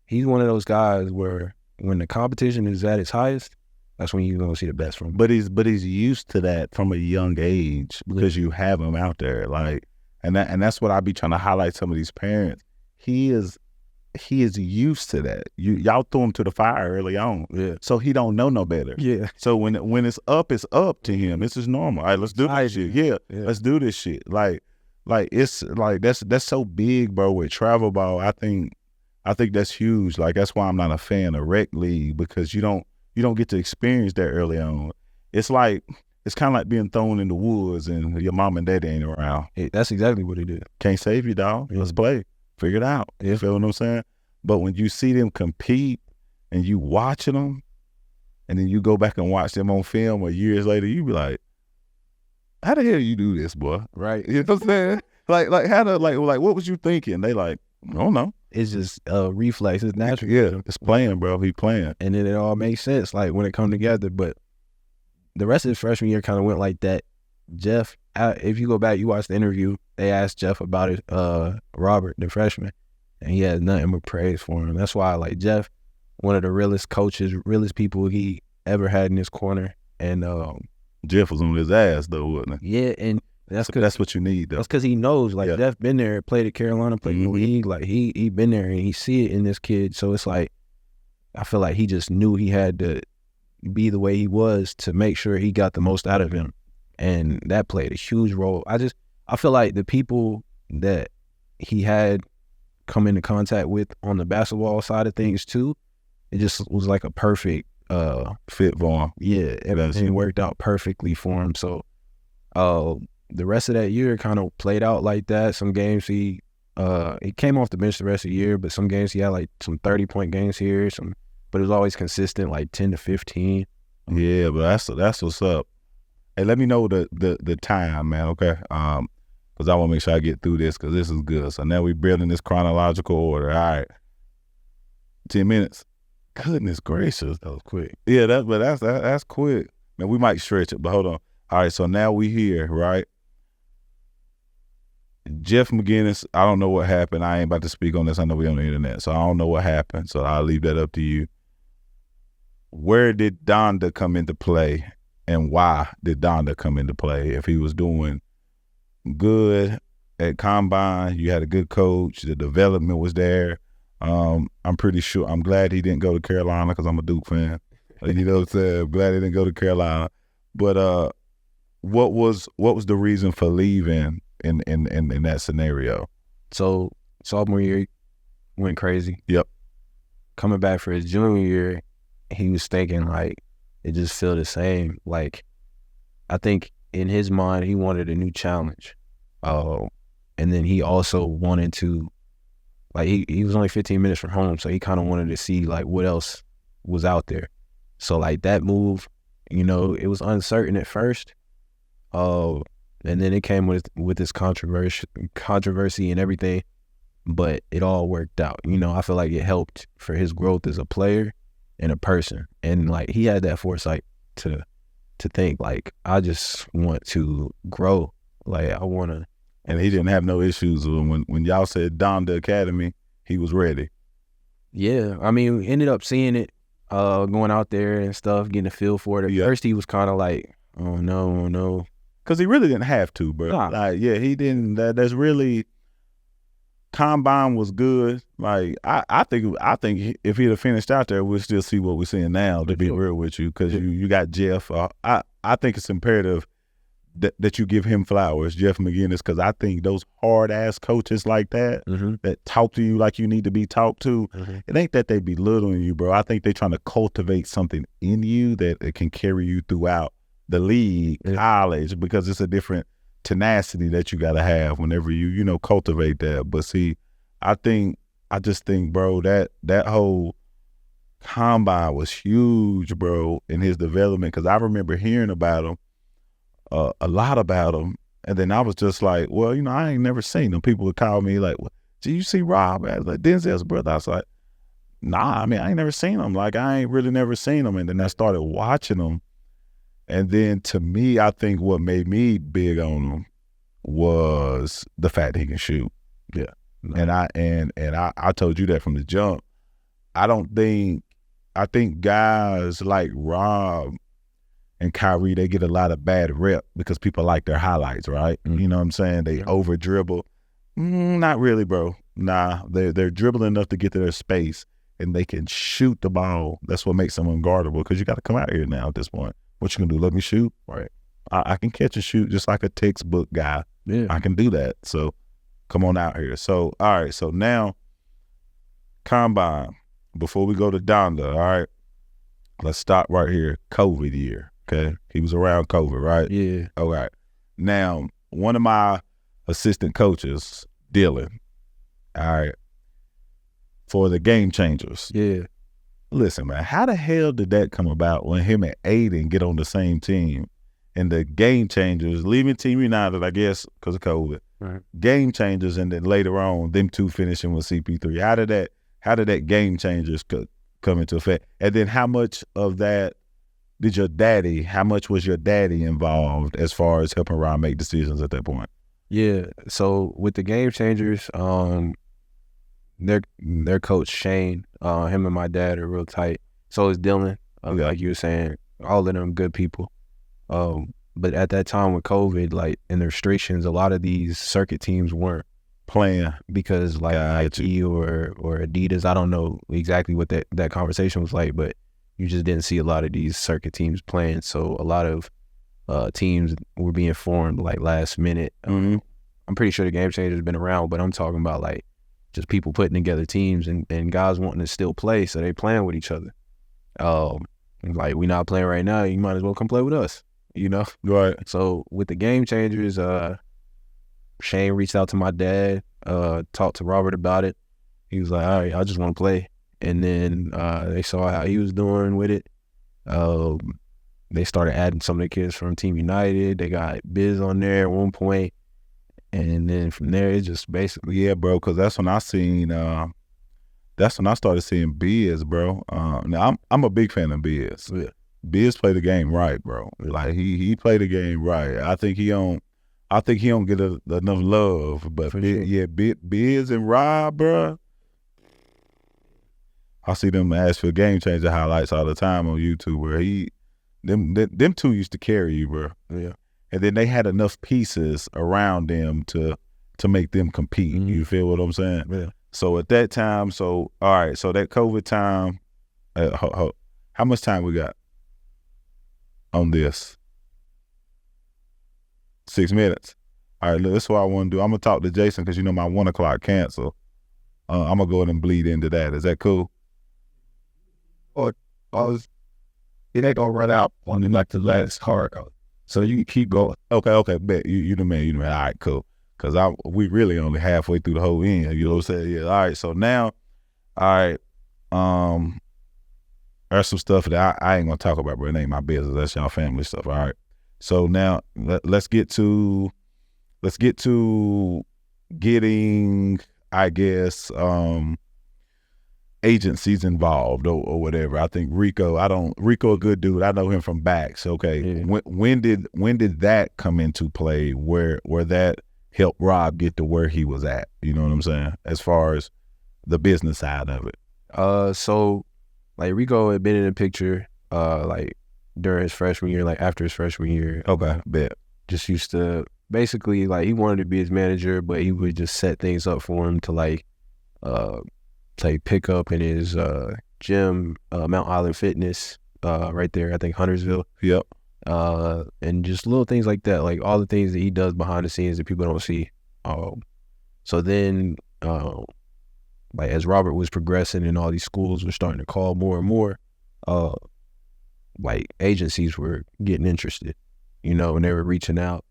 he's one of those guys where when the competition is at its highest, that's when you're going to see the best from him. But he's used to that from a young age because you have him out there. Like, and that's what I be trying to highlight some of these parents. He is used to that. Y'all threw him to the fire early on. Yeah. So he don't know no better. Yeah. So when it's up to him. This is normal. All right, let's do this shit. Yeah. Let's do this shit. Like it's like that's so big, bro, with travel ball. I think that's huge. Like, that's why I'm not a fan of rec league, because you don't get to experience that early on. it's kind of like being thrown in the woods and your mom and daddy ain't around. That's exactly what it is. Can't save you, dog. Let's play. Figure it out. You feel what I'm saying? But when you see them compete and you watching them, and then you go back and watch them on film or years later, you be like, how the hell you do this, boy? Right. You know what I'm saying? Like how to like what was you thinking? They like, I don't know. It's just reflex. It's natural. Yeah, it's playing, bro. He playing. And then it all makes sense, like, when it come together. But the rest of his freshman year kind of went like that. Jeff, if you go back, you watch the interview, they asked Jeff about it, Robert, the freshman, and he had nothing but praise for him. That's why, like, Jeff, one of the realest coaches, realest people he ever had in his corner. And Jeff was on his ass, though, wasn't he? Yeah, and that's what you need, though. That's because he knows, like, Jeff been there, played at Carolina, played in the league. Like, he been there, and he see it in this kid. So it's like, I feel like he just knew he had to be the way he was to make sure he got the most out of him. And that played a huge role. I feel like the people that he had come into contact with on the basketball side of things too, it just was like a perfect fit for him. Yeah, everything worked out perfectly for him. So the rest of that year kind of played out like that. Some games he came off the bench the rest of the year, but some games he had like some 30-point games here, but it was always consistent, like 10 to 15. Yeah, but that's what's up. Hey, let me know the time, man, okay? Because I want to make sure I get through this because this is good. So now we're building this chronological order. All right. 10 minutes. Goodness gracious. That was quick. Yeah, that's quick. Man, we might stretch it, but hold on. All right, so now we here, right? Jeff McGinnis, I don't know what happened. I ain't about to speak on this. I know we're on the internet, so I don't know what happened. So I'll leave that up to you. Where did Donda come into play, and why did Donda come into play? If he was doing good at Combine, you had a good coach, the development was there. I'm pretty sure. I'm glad he didn't go to Carolina because I'm a Duke fan. You know what I'm saying? I'm glad he didn't go to Carolina. But what was the reason for leaving in that scenario? So sophomore year went crazy. Yep. Coming back for his junior year, he was thinking like it just feel the same. Like I think in his mind he wanted a new challenge. And then he also wanted to, like, he was only 15 minutes from home, so he kind of wanted to see like what else was out there. So like that move, you know, it was uncertain at first. And then it came with this controversy and everything, but it all worked out. You know, I feel like it helped for his growth as a player and a person. And like he had that foresight to think like, I just want to grow. Like I want to. And he didn't have no issues when y'all said Donda Academy, he was ready. Yeah, I mean, we ended up seeing it, going out there and stuff, getting a feel for it. At first, he was kind of like, oh no. Because he really didn't have to, bro. Nah. Like, yeah, he didn't. That's really, Combine was good. Like, I think if he'd have finished out there, we'll still see what we're seeing now, to be real with you, because you got Jeff. I think it's imperative that you give him flowers, Jeff McGinnis, because I think those hard-ass coaches like that, that talk to you like you need to be talked to, it ain't that they belittling you, bro. I think they trying to cultivate something in you that it can carry you throughout the league, college, because it's a different tenacity that you got to have whenever you cultivate that. But see, I just think, bro, that whole Combine was huge, bro, in his development, because I remember hearing about him, a lot about him, and then I was just like, well, I ain't never seen him. People would call me like, well, do you see Rob as like Denzel's brother? I was like, nah, I mean, I ain't never seen him. Like, I ain't really never seen him. And then I started watching him, and then to me, I think what made me big on him was the fact that he can shoot. Yeah. No. And I told you that from the jump. I think guys like Rob and Kyrie, they get a lot of bad rep because people like their highlights, right? You know what I'm saying? They over dribble. Not really, bro. Nah, they're dribbling enough to get to their space, and they can shoot the ball. That's what makes them unguardable, because you got to come out here now at this point. What you gonna do? Let me shoot? Right. I can catch and shoot just like a textbook guy. Yeah. I can do that. So come on out here. So, all right. So now, Combine, before we go to Donda, all right, let's stop right here. COVID year. Okay. He was around COVID, right? Yeah. All right. Now, one of my assistant coaches, Dylan, all right, for the Game Changers. Yeah. Listen, man, how the hell did that come about when him and Aden get on the same team and the Game Changers, leaving Team United, I guess, because of COVID, Right. Game Changers, and then later on, them two finishing with CP3. How did that Game Changers come into effect? And then how much of that how much was your daddy involved as far as helping Ron make decisions at that point? Yeah. So with the Game Changers, their coach Shane, him and my dad are real tight. So is Dylan, like you were saying, all of them good people. But at that time with COVID, like, and the restrictions, a lot of these circuit teams weren't playing because like Nike or Adidas, I don't know exactly what that conversation was like, but you just didn't see a lot of these circuit teams playing. So a lot of teams were being formed like last minute. Mm-hmm. I'm pretty sure the Game Changers have been around, but I'm talking about like just people putting together teams and guys wanting to still play, so they playing with each other. Like, we not playing right now, you might as well come play with us, you know? Right. So with the Game Changers, Shane reached out to my dad, talked to Robert about it. He was like, all right, I just want to play. And then they saw how he was doing with it. They started adding some of the kids from Team United. They got Biz on there at one point. And then from there, it just basically... Yeah, bro, because that's when I started seeing Biz, bro. Now, I'm a big fan of Biz. Yeah. Biz played the game right, bro. Like, he played the game right. I think he don't get enough love. But, Biz and Rob, bro, I see them Asheville Game Changer highlights all the time on YouTube where them two used to carry you, bro. Yeah. And then they had enough pieces around them to make them compete. Mm-hmm. You feel what I'm saying? Yeah. So at that time, all right, so that COVID time, how much time we got on this? 6 minutes. All right, look, this is what I want to do. I'm going to talk to Jason because, my 1 o'clock cancel. I'm going to go ahead and bleed into that. Is that cool? Or it ain't going to run out on the last card. So you can keep going. Okay, bet. You the man. All right, cool. Because we really only halfway through the whole end. You know what I'm saying? Yeah. All right, so now, all right, there's some stuff that I ain't going to talk about, bro. It ain't my business. That's y'all family stuff, all right? So now, let's get to getting, I guess, agencies involved or whatever. I think Rico a good dude. I know him from backs. Okay. Yeah. When did that come into play where that helped Rob get to where he was at? You know what I'm saying? As far as the business side of it. So like Rico had been in the picture like during his freshman year, like after his freshman year. Okay, bet. Just used to basically, like, he wanted to be his manager, but he would just set things up for him to like play pickup in his gym, Mount Island Fitness, right there, I think Huntersville. Yep. And just little things like that, like all the things that he does behind the scenes that people don't see. So then, like, as Robert was progressing and all these schools were starting to call more and more, like, agencies were getting interested, and they were reaching out.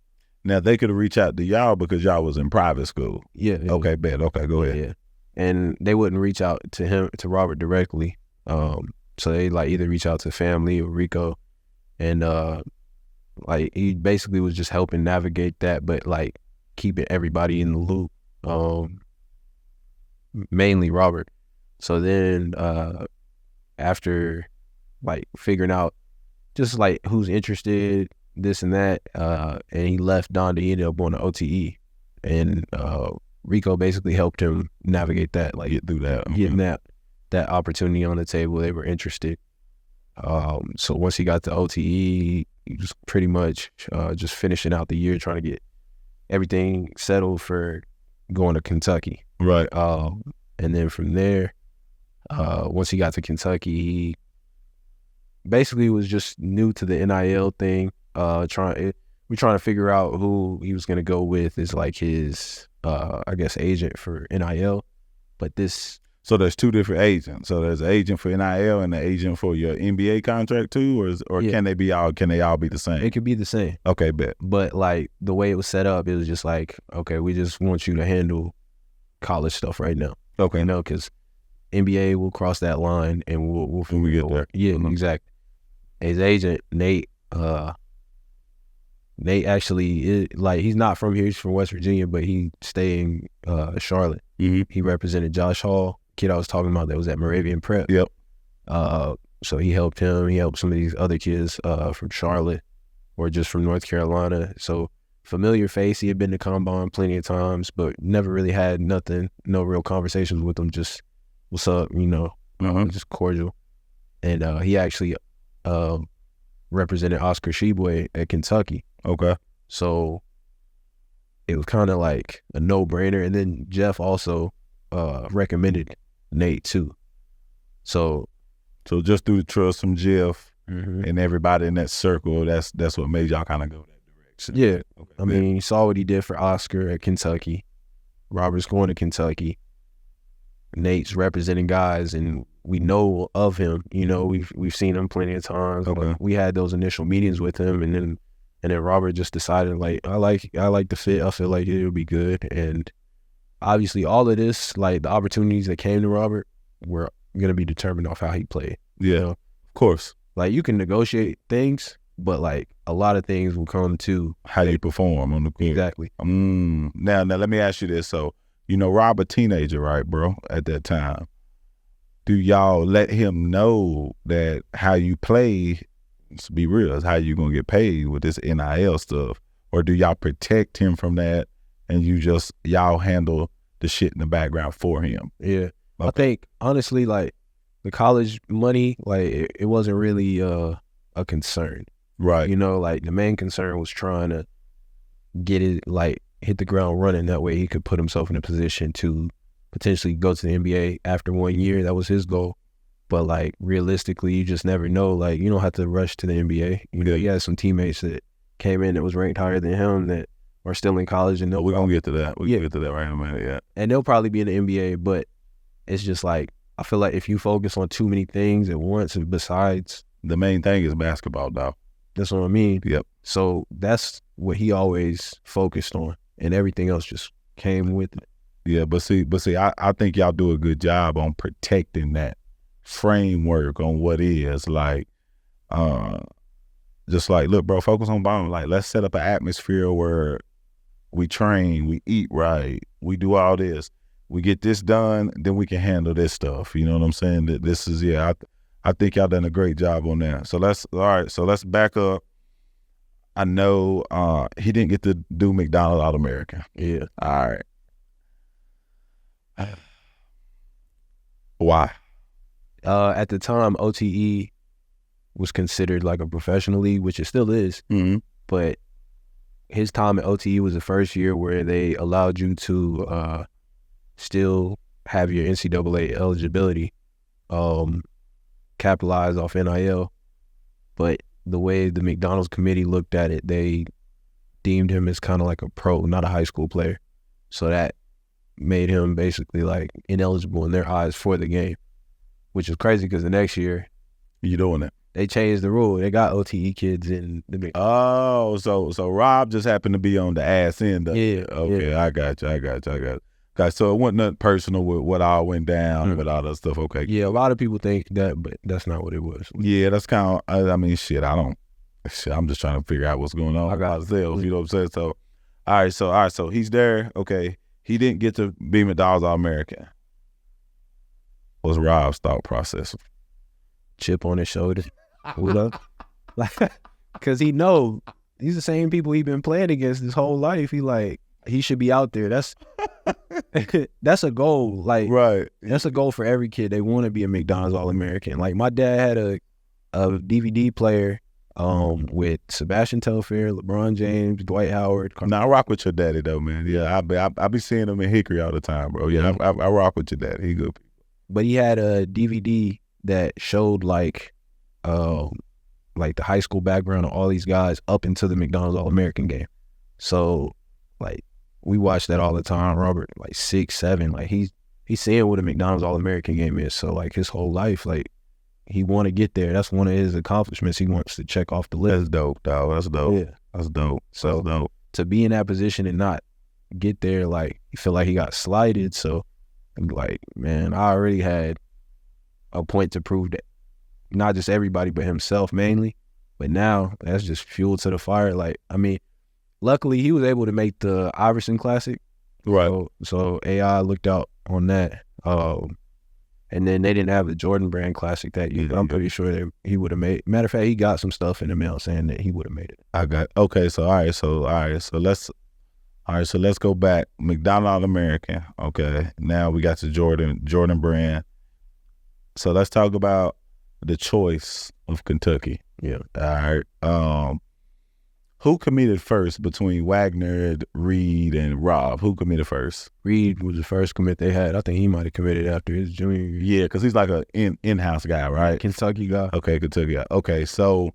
Now, they could have reached out to y'all because y'all was in private school. Yeah. Okay, bet. Okay, go ahead. Yeah. And they wouldn't reach out to Robert directly. So they like either reach out to family or Rico. And like, he basically was just helping navigate that, but like keeping everybody in the loop. Mainly Robert. So then after like figuring out just like who's interested, this and that, and he left Donda, he ended up on the OTE. And Rico basically helped him navigate that, like get through that, getting that opportunity on the table. They were interested. So once he got to OTE, he was pretty much just finishing out the year, trying to get everything settled for going to Kentucky. Right. And then from there, once he got to Kentucky, he basically was just new to the NIL thing. We're trying to figure out who he was going to go with as like his, I guess, agent for NIL. But this... So there's two different agents. So there's an agent for NIL and an agent for your NBA contract too, or Yeah. can they all be the same? It could be the same. Okay, bet. But like the way it was set up, it was just like, okay, we just want you to handle college stuff right now. Okay. You know, because NBA will cross that line and we'll When we get there. Yeah, Mhm. exactly. His agent, Nate actually like he's not from here, he's from West Virginia, but he stayed in Charlotte. Mm-hmm. He represented Josh Hall, kid I was talking about that was at Moravian Prep. Yep. So he helped him. He helped some of these other kids from Charlotte or just from North Carolina. So familiar face. He had been to Combine plenty of times, but never really had nothing, no real conversations with him. Just what's up, you know, just cordial. And he actually represented Oscar Sheboy at Kentucky. Okay. So it was kind of like a no-brainer. And then Jeff also recommended Nate too. So just through the trust from Jeff mhm. and everybody in that circle, that's what made y'all kind of go that direction. Yeah. Okay. I mean, you saw what he did for Oscar at Kentucky. Robert's going to Kentucky. Nate's representing guys, and we know of him. You know, we've seen him plenty of times. Okay. We had those initial meetings with him, and then Robert just decided, like, I like the fit. I feel like it'll be good. And obviously, all of this, like the opportunities that came to Robert, were going to be determined off how he played. Yeah, You know? of course. Like, you can negotiate things, but like a lot of things will come to How you perform on the court. exactly. Now let me ask you this. So, you know, Rob a teenager, right, bro, at that time. Do y'all let him know that how you play, let's be real, is how you going to get paid with this NIL stuff? Or do y'all protect him from that and y'all handle the shit in the background for him? Yeah. Okay. I think, honestly, like, the college money, like, it wasn't really a concern. Right. You know, like, the main concern was trying to get it, like, hit the ground running. That way he could put himself in a position to potentially go to the NBA after 1 year. That was his goal. But, like, realistically, you just never know. Like, you don't have to rush to the NBA. You know, he had some teammates that came in that was ranked higher than him that are still in college. And We're going to get to that. We'll get to that right in a minute, yeah. and they'll probably be in the NBA, but it's just like, I feel like if you focus on too many things at once, besides, The main thing is basketball, dog. that's what I mean. Yep. So that's what he always focused on, and everything else just came with it. Yeah, but see, I think y'all do a good job on protecting that framework on what is like, just like, look, bro, focus on ball. Like, let's set up an atmosphere where we train, we eat right, we do all this, we get this done, then we can handle this stuff. You know what I'm saying? That this is, yeah, I think y'all done a great job on that. So let's back up. I know he didn't get to do McDonald All-American. Yeah. All right. Why? At the time, OTE was considered like a professional league, which it still is. Mm-hmm. But his time at OTE was the first year where they allowed you to still have your NCAA eligibility, capitalize off NIL. But the way the McDonald's committee looked at it, they deemed him as kind of like a pro, not a high school player. So that made him basically like ineligible in their eyes for the game, which is crazy because the next year You doing it? they changed the rule. They got OTE kids in the McDonald's. Oh, so Rob just happened to be on the ass end of it. Yeah. Okay, yeah. I got you. Okay, so it wasn't nothing personal with what all went down with all that stuff. Okay. Yeah, a lot of people think that, but that's not what it was. Yeah, that's kind of, I mean, I'm just trying to figure out what's going on with myself, you know what I'm saying? So, all right, so he's there, okay. He didn't get to be McDonald's All-American. What's Rob's thought process? Chip on his shoulder. What up? Like, because he know these the same people he been playing against his whole life. He should be out there. That's a goal. Like, right. That's a goal for every kid. They want to be a McDonald's All-American. Like, my dad had a DVD player with Sebastian Telfair, LeBron James, Dwight Howard. Now, I rock with your daddy, though, man. Yeah, I be seeing him in Hickory all the time, bro. Yeah, I rock with your daddy. He good. But he had a DVD that showed, like the high school background of all these guys up into the McDonald's All-American game. So, like, we watch that all the time. Robert, like 6'7", like he's he's seeing what a McDonald's All-American game is. So like his whole life, like he want to get there. That's one of his accomplishments. He wants to check off the list. That's dope, dog. That's dope. Yeah. That's dope. So That's dope. to be in that position and not get there, like he feel like he got slighted. So I'm like, man, I already had a point to prove that not just everybody, but himself mainly. But now that's just fuel to the fire. Like, I mean, luckily he was able to make the Iverson Classic. Right. So AI looked out on that. And then they didn't have the Jordan Brand Classic that year. I'm pretty sure that he would have made. Matter of fact, he got some stuff in the mail saying that he would have made it. Okay. So let's go back. McDonald All-American. Okay. Now we got the Jordan Brand. So let's talk about the choice of Kentucky. Yeah. All right. Who committed first between Wagner, Reed, and Rob? Who committed first? Reed was the first commit they had. I think he might have committed after his junior year. Yeah, because he's like an in-house guy, right? Kentucky guy. Okay, Kentucky guy. Okay, so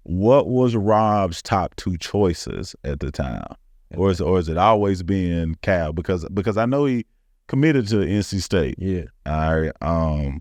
what was Rob's top two choices at the time? Or is it always been Cal? Because I know he committed to NC State. Yeah. All right.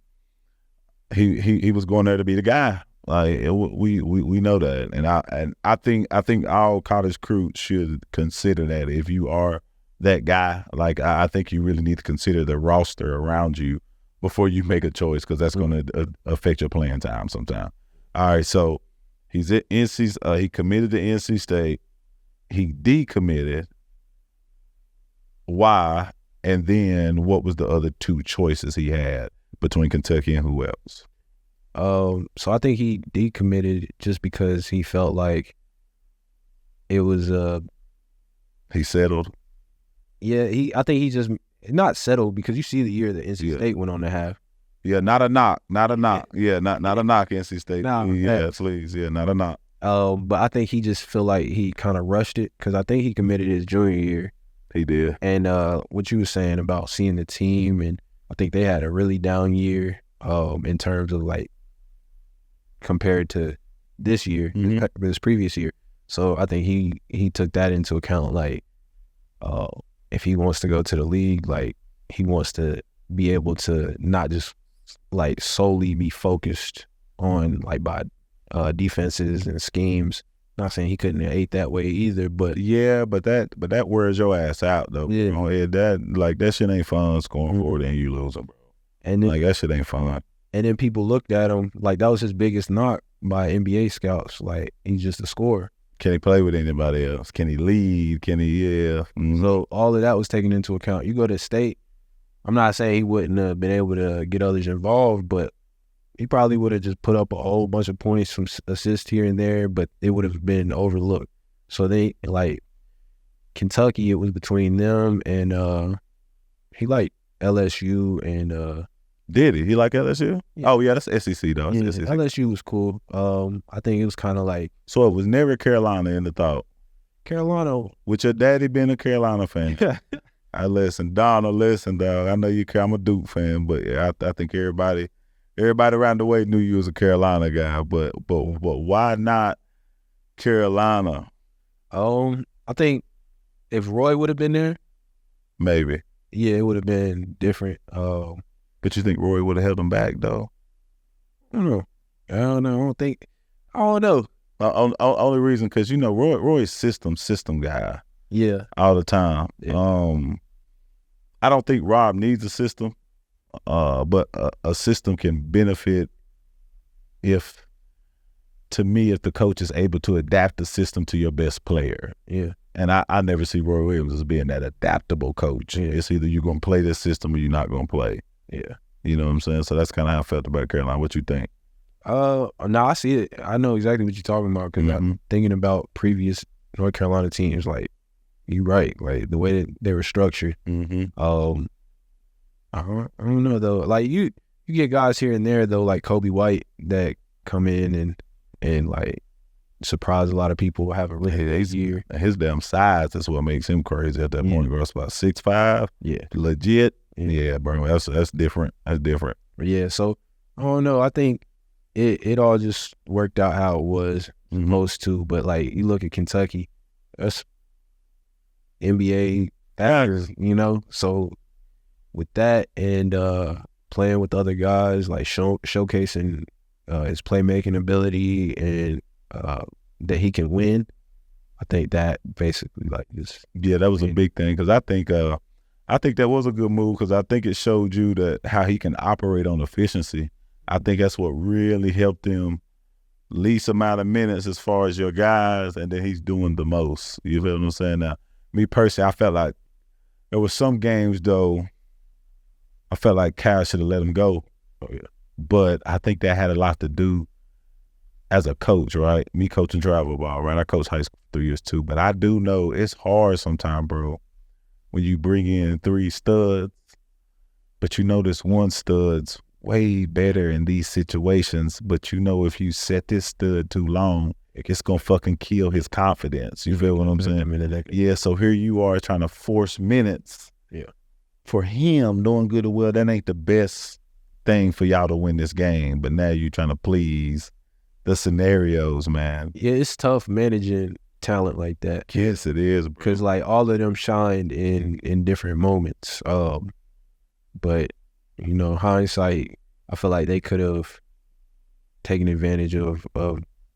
He was going there to be the guy. Like we know that, and I think all college recruits should consider that. If you are that guy, like I think you really need to consider the roster around you before you make a choice, because that's going to affect your playing time sometime. All right, so he's at NC. He committed to NC State. He decommitted. Why? And then what was the other two choices he had between Kentucky and who else? So I think he decommitted just because he felt like it was he settled. Yeah, I think he just not settled, because you see the year that NC State went on to have. Yeah, not a knock. Yeah, not a knock, NC State. Nah, yeah, please. Yeah, not a knock. But I think he just feel like he kind of rushed it, because I think he committed his junior year. He did. And what you were saying about seeing the team, and I think they had a really down year in terms of like compared to this year, this previous year. So I think he took that into account. Like, if he wants to go to the league, like he wants to be able to not just like solely be focused on like by defenses and schemes. Not saying he couldn't have ate that way either, but that wears your ass out though. Yeah. That shit ain't fun scoring forward and you losing, bro. And then, like that shit ain't fun. And then people looked at him like that was his biggest knock by NBA scouts. Like, he's just a scorer. Can he play with anybody else? Can he lead? Can he? Yeah. Mm-hmm. So all of that was taken into account. You go to State, I'm not saying he wouldn't have been able to get others involved, but he probably would have just put up a whole bunch of points from assists here and there, but it would have been overlooked. So they, like, Kentucky, it was between them and he liked LSU and did he? He like LSU? Yeah. Oh yeah, that's SEC though. Yeah, SEC. LSU was cool. I think it was kind of like, so it was never Carolina in the thought. Carolina. With your daddy being a Carolina fan. I listen, Donda, listen, dog. I know you care. I'm a Duke fan, but yeah, I think everybody around the way knew you was a Carolina guy. But why not Carolina? I think if Roy would have been there, maybe. Yeah, it would have been different. But you think Roy would have held him back though? I don't know. I don't know. Only reason, because you know Roy's system guy. Yeah. All the time. Yeah. I don't think Rob needs a system, but a system can benefit if the coach is able to adapt the system to your best player. Yeah. And I never see Roy Williams as being that adaptable coach. Yeah. It's either you're going to play this system or you're not going to play. Yeah. You know what I'm saying? So that's kind of how I felt about Carolina. What you think? No, I see it. I know exactly what you're talking about, because I'm thinking about previous North Carolina teams. Like, you're right. Like, the way that they were structured. Mm-hmm. I don't know, though. Like, you get guys here and there, though, like Kobe White, that come in and like, surprise a lot of people, have a really good year. His damn size is what makes him crazy at that point. Bro, it's about 6'5". Yeah. Legit. Yeah, bro. That's different. That's different. Yeah, so I don't know. I think it all just worked out how it was supposed to. But like, you look at Kentucky, that's NBA actors, you know. So with that and playing with other guys, like showcasing his playmaking ability and that he can win. I think that basically like is that was a big thing because I think that was a good move because I think it showed you that how he can operate on efficiency. I think that's what really helped him least amount of minutes as far as your guys, and then he's doing the most. You feel what I'm saying? Now, me personally, I felt like there was some games though. I felt like Cal should have let him go. Oh yeah, but I think that had a lot to do as a coach, right? Me coaching travel ball, right? I coached high school for 3 years too, but I do know it's hard sometimes, bro, when you bring in 3 studs, but you know this one stud's way better in these situations, but you know if you set this stud too long, it's gonna fucking kill his confidence. You feel what I'm saying? Yeah, so here you are trying to force minutes. Yeah. For him, knowing good and well that ain't the best thing for y'all to win this game, but now you trying to please the scenarios, man. Yeah, it's tough managing talent like that. Yes, it is, because like all of them shined in different moments. But you know, hindsight, I feel like they could have taken advantage of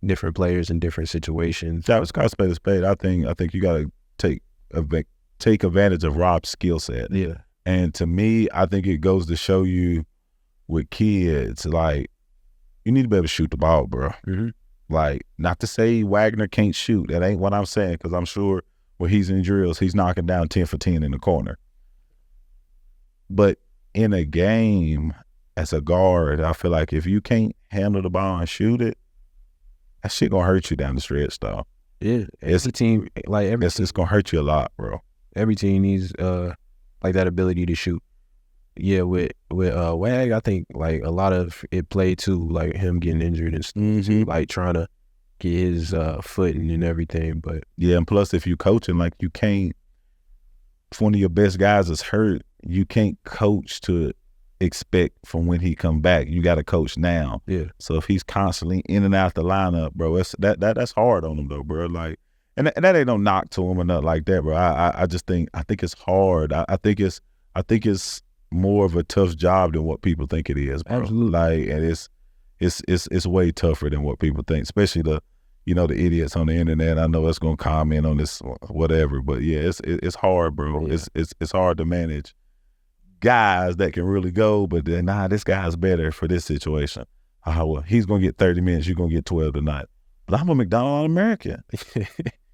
different players in different situations. That was called spade a spade. I think you got to take advantage of Rob's skill set. Yeah, and to me, I think it goes to show you with kids, like, you need to be able to shoot the ball, bro. Mm-hmm. Like, not to say Wagner can't shoot. That ain't what I'm saying, because I'm sure when he's in drills, he's knocking down 10 for 10 in the corner. But in a game, as a guard, I feel like if you can't handle the ball and shoot it, that shit gonna hurt you down the stretch, though. Yeah, it's going Every team needs like that ability to shoot. Yeah, with Wag, I think like a lot of it played too, like him getting injured and stuff, Mm-hmm. like trying to get his footing and everything. But yeah, and plus if you coaching, like, you can't, if one of your best guys is hurt, you can't coach to expect from when he come back. You got to coach now. Yeah. So if he's constantly in and out the lineup, bro, that's hard on him though, bro. Like, and that ain't no knock to him or nothing like that, bro. I think it's hard. I think it's more of a tough job than what people think it is, bro. Absolutely. Like, and it's way tougher than what people think, especially the idiots on the internet. I know it's gonna comment on this, whatever, but yeah, it's hard, bro. Yeah. It's hard to manage guys that can really go, but then this guy's better for this situation. Well, he's gonna get 30 minutes, you're gonna get 12 tonight. But I'm a McDonald All-American.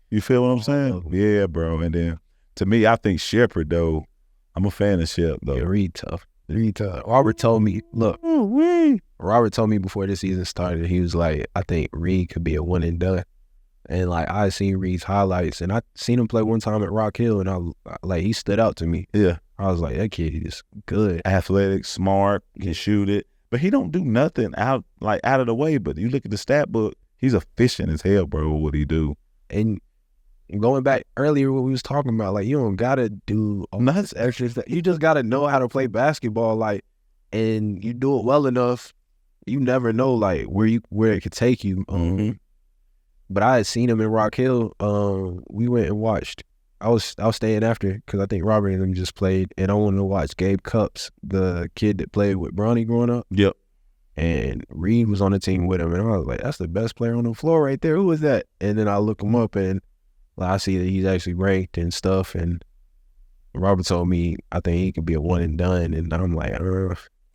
You feel what I'm saying? Yeah, bro. And then to me, I think Shepherd though, I'm a fan of Shep though. Yeah, Reed tough. Robert told me, Robert told me before the season started, he was like, I think Reed could be a one and done. And like, I seen Reed's highlights, and I seen him play one time at Rock Hill, and he stood out to me. Yeah. I was like, that kid is good. Athletic, smart, can shoot it. But he don't do nothing out of the way. But you look at the stat book, he's efficient as hell, bro, with what he do. And going back earlier, what we was talking about, like, you don't gotta do all this extra stuff. You just gotta know how to play basketball, like, and you do it well enough. You never know, like, where it could take you. Mm-hmm. But I had seen him in Rock Hill. We went and watched. I was staying after because I think Robert and them just played, and I wanted to watch Gabe Cups, the kid that played with Bronny growing up. Yep. And Reed was on the team with him, and I was like, that's the best player on the floor right there. Who was that? And then I look him up, and like, I see that he's actually ranked and stuff. And Robert told me I think he could be a one and done, and I'm like,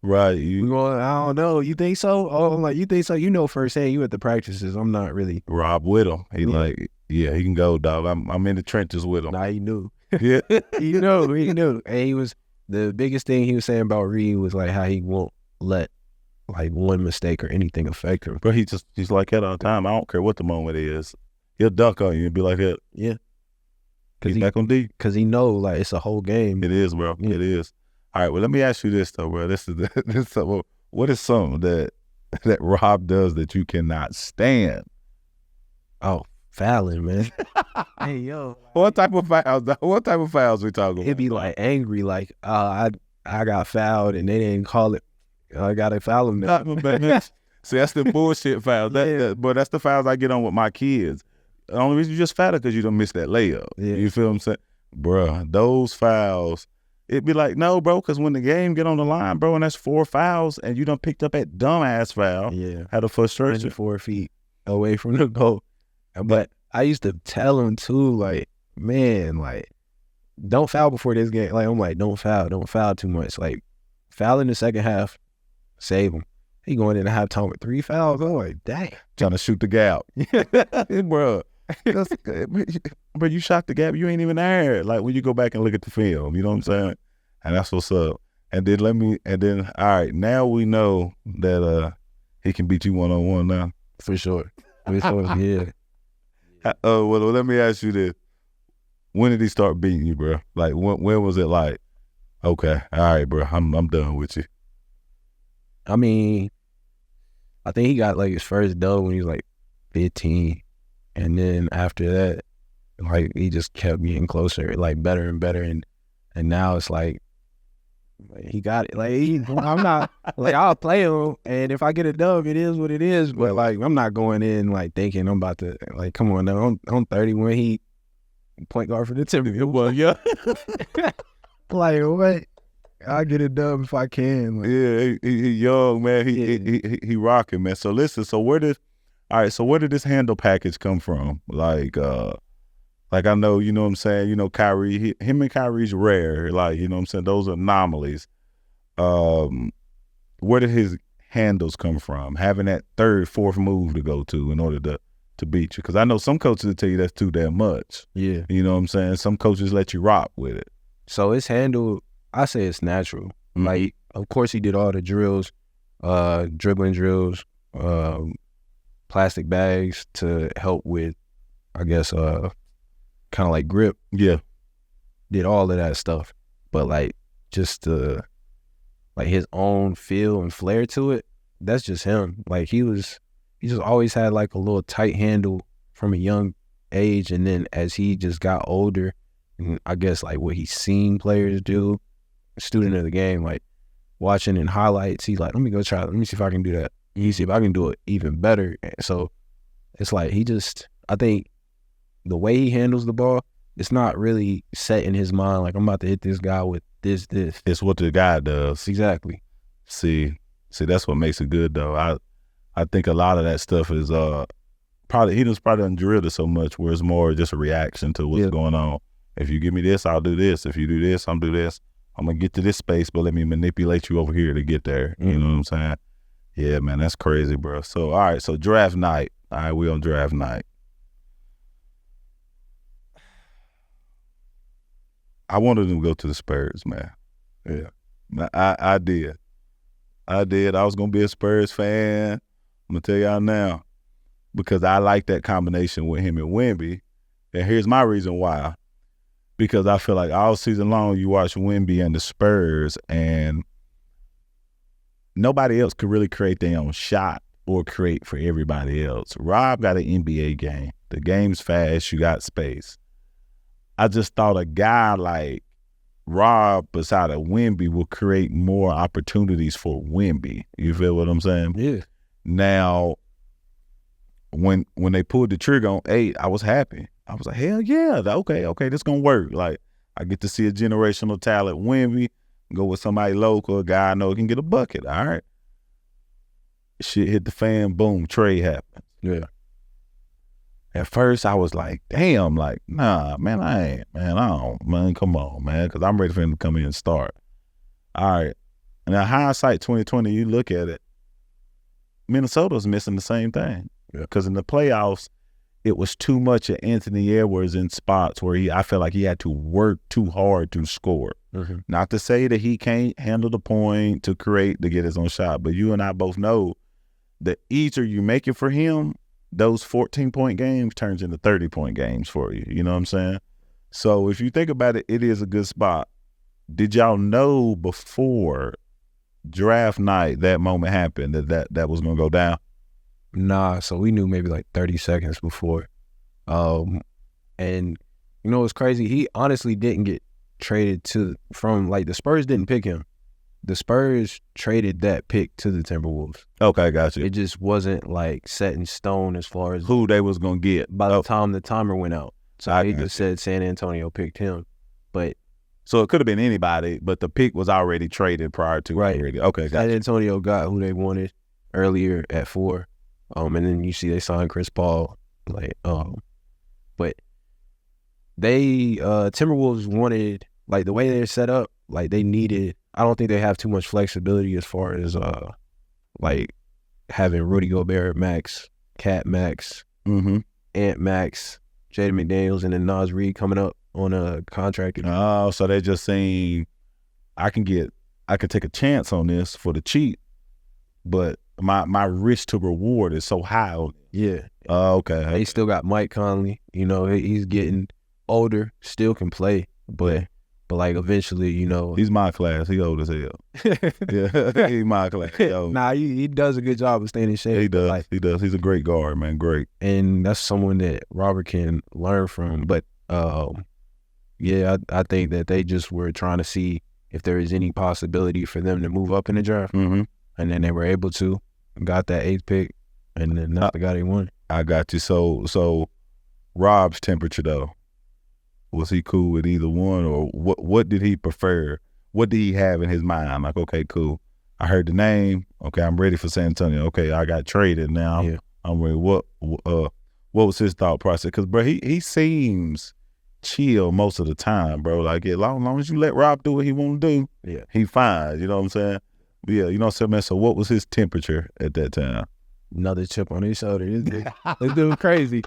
right. I don't know. You think so? Oh, I'm like, you think so? You know firsthand. You at the practices. I'm not really. Rob with him. He can go, dog. I'm in the trenches with him. Nah, he knew. Yeah. He knew. And he was, the biggest thing he was saying about Reed was like how he won't let like one mistake or anything affect him. Bro, he's like that all the time. I don't care what the moment is. He'll dunk on you and be like that. Yeah. He's back on D. Because he know like it's a whole game. It is, bro. Yeah. It is. All right, well, let me ask you this though, bro. What is something that Rob does that you cannot stand? Oh, fouling, man. Hey, yo. What type of fouls we talking about? It'd be like angry, like, I got fouled and they didn't call it. I got to foul him now. See, that's the bullshit fouls. But that's the fouls I get on with my kids. The only reason you just foul it because you don't miss that layup. Yeah. You feel what I'm saying? Bruh, those fouls, it'd be like, no, bro, because when the game get on the line, bro, and that's 4 fouls, and you done picked up that dumbass foul, had a frustration. 4 feet away from the goal. But I used to tell him too, like, man, like, don't foul before this game. Like, I'm like, don't foul too much. Like, foul in the second half, save him. He going in the halftime with 3 fouls. I'm like, dang. Trying to shoot the gap. Bro, but you shot the gap, you ain't even there. Like, when you go back and look at the film, you know what I'm saying? And that's what's up. And then all right, now we know that he can beat you one-on-one now. For sure. Yeah. Well, let me ask you this. When did he start beating you, bro? Like, when was it like, okay, all right, bro, I'm done with you? I mean, I think he got like his first dub when he was like 15. And then after that, like, he just kept getting closer, like better and better. And now it's like he got it. Like, I'm not, like, I'll play him. And if I get a dub, it is what it is. But like, I'm not going in like thinking I'm about to, like, come on now. I'm 30 when he point guard for the Timberwolves. Well, yeah. Like, what? I'll get a dub if I can. Like, yeah, he young, man. He rocking, man. So listen, so where did this handle package come from? Like I know, you know what I'm saying, you know, Kyrie, him and Kyrie's rare, like, you know what I'm saying, those are anomalies. Where did his handles come from? Having that third, fourth move to go to in order to beat you. Because I know some coaches will tell you that's too damn much. Yeah. You know what I'm saying? Some coaches let you rock with it. So his handle, I say it's natural. Mm-hmm. Like, of course he did all the drills, dribbling drills, plastic bags to help with, I guess, kind of like grip. Yeah. Did all of that stuff. But like, just like his own feel and flair to it, that's just him. Like, he just always had like a little tight handle from a young age. And then as he just got older, and I guess like what he's seen players do, student of the game, like watching in highlights, he's like, let me see if I can do that. Let me see if I can do it even better. So it's like, I think the way he handles the ball, it's not really set in his mind, like, I'm about to hit this guy with this. It's what the guy does. Exactly. See, that's what makes it good, though. I think a lot of that stuff is probably done drilled it so much where it's more just a reaction to what's going on. If you give me this, I'll do this. If you do this, I'll do this. I'm going to get to this space, but let me manipulate you over here to get there. Mm-hmm. You know what I'm saying? Yeah, man, that's crazy, bro. So, all right, so draft night. All right, we on draft night. I wanted him to go to the Spurs, man. Yeah, I did. I was going to be a Spurs fan. I'm going to tell y'all now, because I like that combination with him and Wemby. And here's my reason why. Because I feel like all season long you watch Wemby and the Spurs, and nobody else could really create their own shot or create for everybody else. Rob got an NBA game. The game's fast. You got space. I just thought a guy like Rob beside a Wemby will create more opportunities for Wemby. You feel what I'm saying? Yeah. Now, when they pulled the trigger on 8, I was happy. I was like, hell yeah, okay, this gonna work. Like, I get to see a generational talent, Wemby, go with somebody local, a guy I know can get a bucket, all right? Shit hit the fan, boom, trade happens. Yeah. At first, I was like, damn, like, nah, man, I don't, man, come on, man, because I'm ready for him to come in and start. All right. And now, hindsight 2020, you look at it, Minnesota's missing the same thing. Because in the playoffs, it was too much of Anthony Edwards in spots where I felt like he had to work too hard to score. Mm-hmm. Not to say that he can't handle the point to create, to get his own shot, but you and I both know the easier you make it for him, those 14-point games turns into 30-point games for you. You know what I'm saying? So if you think about it, it is a good spot. Did y'all know before draft night that moment happened that was going to go down? Nah, so we knew maybe like 30 seconds before. And you know what's crazy? He honestly didn't get traded from the Spurs didn't pick him. The Spurs traded that pick to the Timberwolves. Okay, gotcha. It just wasn't like set in stone as far as who they was going to get by the time the timer went out. So he just said San Antonio picked him. But So it could have been anybody, but the pick was already traded prior to Right. already. Okay, San Antonio got who they wanted earlier at 4. And then you see they signed Chris Paul. But they Timberwolves wanted, like, the way they're set up, like, they needed, I don't think they have too much flexibility as far as like having Rudy Gobert max, Cat max, Ant max, Jaden McDaniels, and then Nas Reed coming up on a contract. Oh, so they just saying I can take a chance on this for the cheap, but my risk to reward is so high on it. Yeah. Okay. They still got Mike Conley. You know, he's getting older, still can play, but like eventually, you know, he's my class. He old as hell. Yeah, he's my class. Yo. Nah, he does a good job of staying in shape. He does. Like, He does. He's a great guard, man. Great. And that's someone that Robert can learn from. But yeah, I think that they just were trying to see if there is any possibility for them to move up in the draft. Mm-hmm. And then they were able to, got that 8th pick, and then not the guy they wanted. I got you. So Rob's temperature though, was he cool with either one, or what did he prefer? What did he have in his mind? I'm like, okay, cool. I heard the name. Okay, I'm ready for San Antonio. Okay, I got traded now. Yeah. I'm ready. What was his thought process? Because bro, he seems chill most of the time, bro. Like as long as you let Rob do what he want to do, Yeah, he fine. You know what I'm saying? But yeah, you know what I'm saying, man. So what was his temperature at that time? another chip on his shoulder. This dude crazy.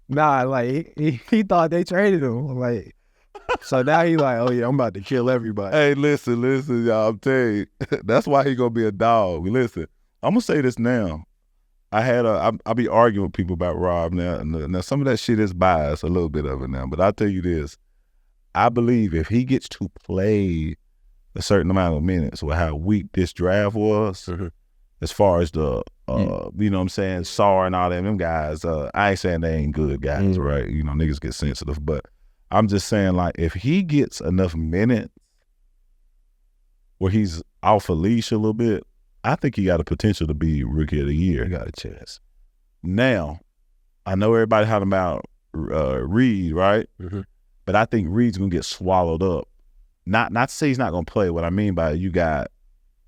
Nah, like he thought they traded him. Like, so now he like, oh yeah, I'm about to kill everybody. Hey, listen, y'all. I'm telling you, that's why he gonna be a dog. Listen, I'm gonna say this now. I be arguing with people about Rob now. Now some of that shit is biased, a little bit of it now. But I'll tell you this: I believe if he gets to play a certain amount of minutes, with how weak this draft was, as far as the you know what I'm saying, SAR and all them guys, I ain't saying they ain't good guys, right? You know, niggas get sensitive, but I'm just saying, like, if he gets enough minutes where he's off a leash a little bit, I think he got a potential to be Rookie of the Year. He got a chance. Now, I know everybody talking about Reed, right? But I think Reed's gonna get swallowed up. Not to say he's not gonna play. What I mean by it, you got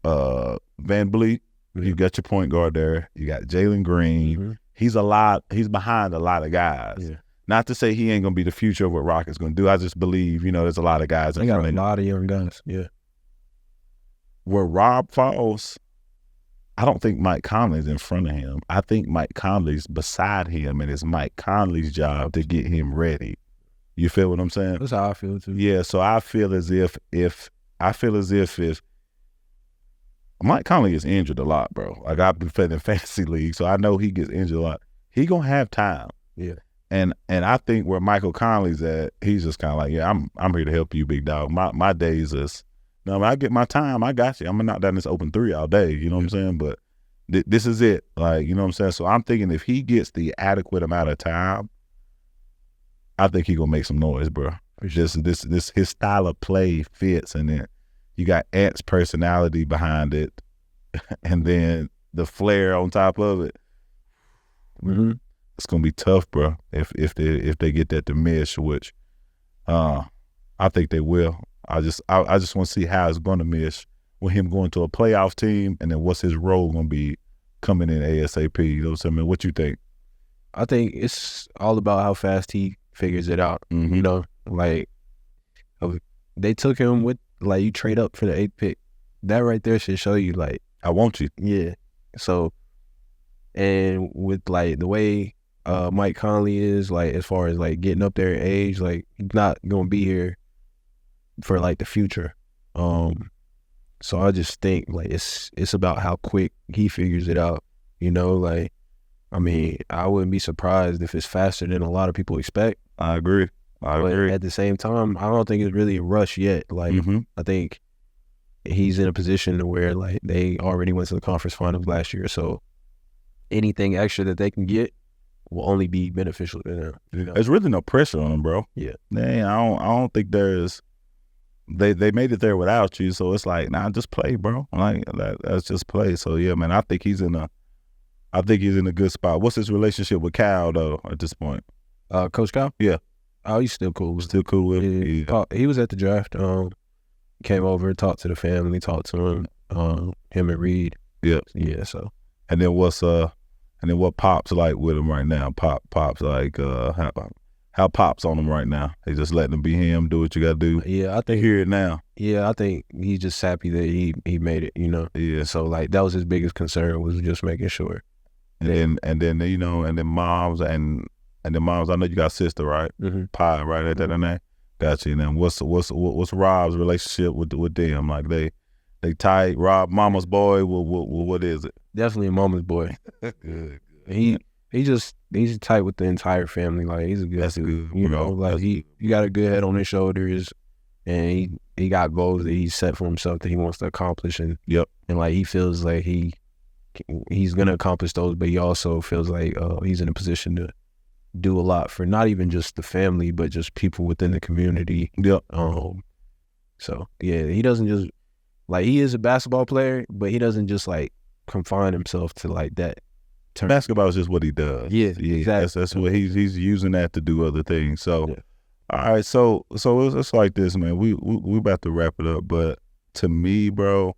Van Vliet, you got your point guard there. You got Jalen Green. He's behind a lot of guys. Yeah. Not to say he ain't gonna be the future of what Rocket's gonna do. I just believe, you know, there's a lot of guys. They got a lot of young guys. Yeah. Where Rob falls, I don't think Mike Conley's in front of him. I think Mike Conley's beside him, and it's Mike Conley's job to get him ready. You feel what I'm saying? That's how I feel too. Yeah. So I feel as if Mike Conley gets injured a lot, bro. Like, I've been playing in fantasy league, so I know he gets injured a lot. He gonna have time. Yeah. And I think where Michael Conley's at, he's just kind of like, yeah, I'm here to help you, big dog. My days is, no, when I get my time, I got you. I'm gonna knock down this open 3 all day. You know what I'm saying? But this is it. Like, you know what I'm saying? So I'm thinking if he gets the adequate amount of time, I think he gonna make some noise, bro. This his style of play fits, and then you got Ant's personality behind it, and then the flair on top of it. It's gonna be tough, bro. If they get that to mesh, which I think they will. I just want to see how it's gonna mesh with him going to a playoff team, and then what's his role gonna be coming in ASAP. You know what I'm saying? Man, what you think? I think it's all about how fast he figures it out. You know, like, they took him with, like, you trade up for the 8th pick. That right there should show you, like, I want you. Yeah. So, and with, like, the way Mike Conley is, like, as far as, like, getting up there in age, like, he's not gonna be here for, like, the future. So I just think, like, it's about how quick he figures it out. You know, like, I mean, I wouldn't be surprised if it's faster than a lot of people expect. I agree. But at the same time, I don't think it's really a rush yet. Like, I think he's in a position to where, like, they already went to the conference finals last year. So anything extra that they can get will only be beneficial to them. You know? There's really no pressure on them, bro. Yeah. Man, I don't think there's. They made it there without you, so it's like, nah, just play, bro. Like, that's just play. So yeah, man, I think he's in a good spot. What's his relationship with Cal though at this point? Coach Cal? Yeah. Oh, he's still cool. Still cool with him? Yeah. He was at the draft. came over, talked to the family, talked to him and Reed. Yeah. Yeah, so. And then what Pop's like with him right now? Pop's like, how Pop's on him right now? He just letting him be him, do what you gotta do. Yeah, I think hear it now. Yeah, I think he's just happy that he made it, you know. Yeah. So like that was his biggest concern, was just making sure. And then you know, and then moms I know you got a sister, right? Mm-hmm. Pie, right? At that and that. Gotcha. And then what's Rob's relationship with them? Like they tight. Rob, mama's boy. What is it? Definitely a mama's boy. Good. He's tight with the entire family. Like he's a good dude. You know, like he got a good head on his shoulders, and he got goals that he set for himself that he wants to accomplish. And and like he feels like he's gonna accomplish those, but he also feels like he's in a position to do a lot for not even just the family, but just people within the community. So yeah, he doesn't just like, he is a basketball player, but he doesn't just like confine himself to like that. Basketball is just what he does. Yeah, exactly. That's what he's using that to do other things. So, all right, so it's like this, man. We about to wrap it up, but to me, bro,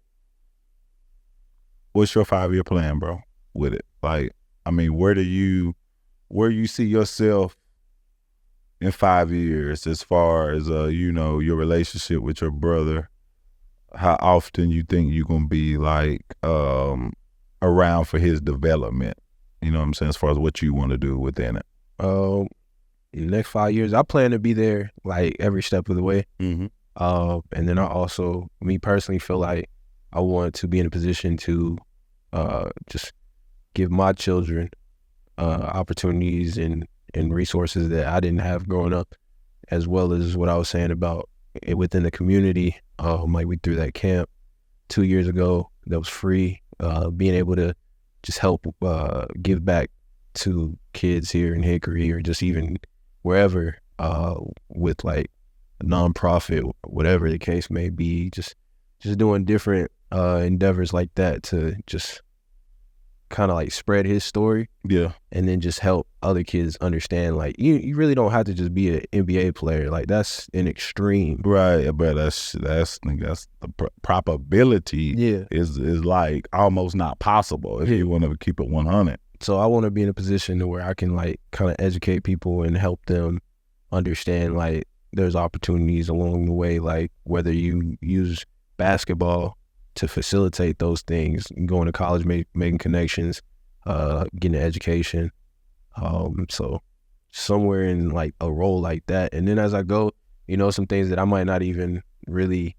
what's your 5-year plan, bro? With it, like, I mean, where you see yourself in 5 years, as far as you know, your relationship with your brother? How often you think you're gonna be like around for his development? You know what I'm saying? As far as what you want to do within it. In the next 5 years, I plan to be there like every step of the way. Mm-hmm. And then I also, me personally, feel like I want to be in a position to just give my children opportunities and resources that I didn't have growing up, as well as what I was saying about it within the community. Like we threw that camp 2 years ago that was free, being able to just help give back to kids here in Hickory, or just even wherever, with like a nonprofit, whatever the case may be, just doing different endeavors like that to just kind of like spread his story. Yeah. And then just help other kids understand, like, you really don't have to just be an NBA player. Like, that's an extreme. Right, but that's the probability is like almost not possible if you want to keep it 100. So I want to be in a position to where I can like kind of educate people and help them understand, like, there's opportunities along the way, like whether you use basketball to facilitate those things, going to college, making connections, getting an education. So somewhere in like a role like that. And then as I go, you know, some things that I might not even really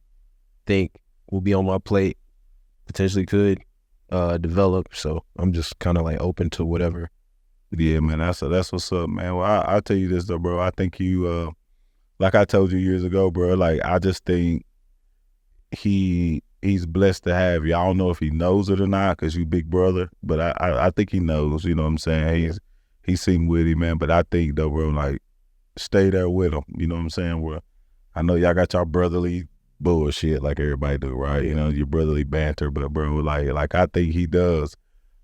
think will be on my plate potentially could develop. So I'm just kind of like open to whatever. Yeah, man, that's what's up, man. Well, I'll tell you this though, bro. I think you, like I told you years ago, bro, like I just think he's blessed to have you. I don't know if he knows it or not, because you big brother, but I think he knows, you know what I'm saying? He seemed with him, man, but I think though, bro, like, stay there with him, you know what I'm saying? Where I know y'all got y'all brotherly bullshit like everybody do, right? You know, your brotherly banter, but bro, like I think he does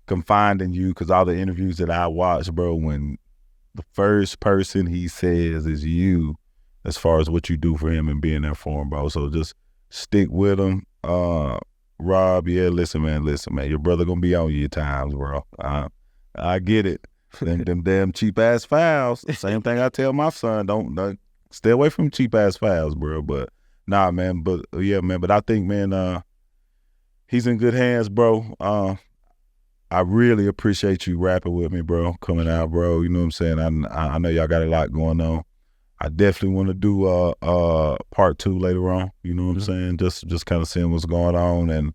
confide in you, because all the interviews that I watched, bro, when the first person he says is you, as far as what you do for him and being there for him, bro. So just stick with him. Rob, yeah, listen, man, your brother gonna be on you at times, bro. I get it. them damn cheap ass fouls. Same thing I tell my son. Don't stay away from cheap ass fouls, bro. But nah, man. But yeah, man. But I think, man, he's in good hands, bro. I really appreciate you rapping with me, bro. Coming out, bro. You know what I'm saying? I know y'all got a lot going on. I definitely want to do part 2 later on. You know what I'm saying? Just kind of seeing what's going on, and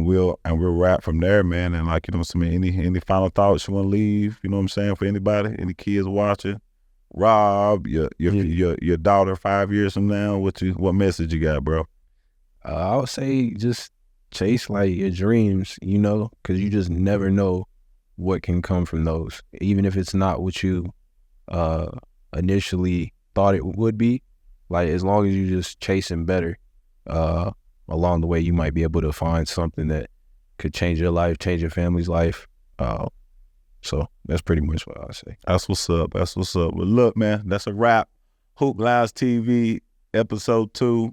we'll wrap from there, man. And like, you know what I'm saying, any final thoughts you want to leave? You know what I'm saying, for anybody, any kids watching? Rob, your daughter 5 years from now, what message you got, bro? I would say just chase like your dreams, you know, because you just never know what can come from those, even if it's not what you initially thought it would be. Like, as long as you just chasing better, along the way, you might be able to find something that could change your life, change your family's life. So that's pretty much what I say. That's what's up. Well, look, man, that's a wrap. Hoop Lives TV, episode 2.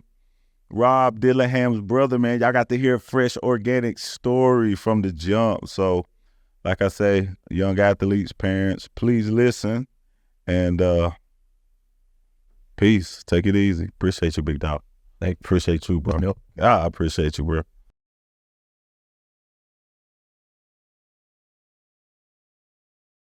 Rob Dillingham's brother, man. Y'all got to hear a fresh, organic story from the jump. So, like I say, young athletes, parents, please listen. And peace. Take it easy. Appreciate you, big dog. Like, Appreciate you, bro. I appreciate you, bro.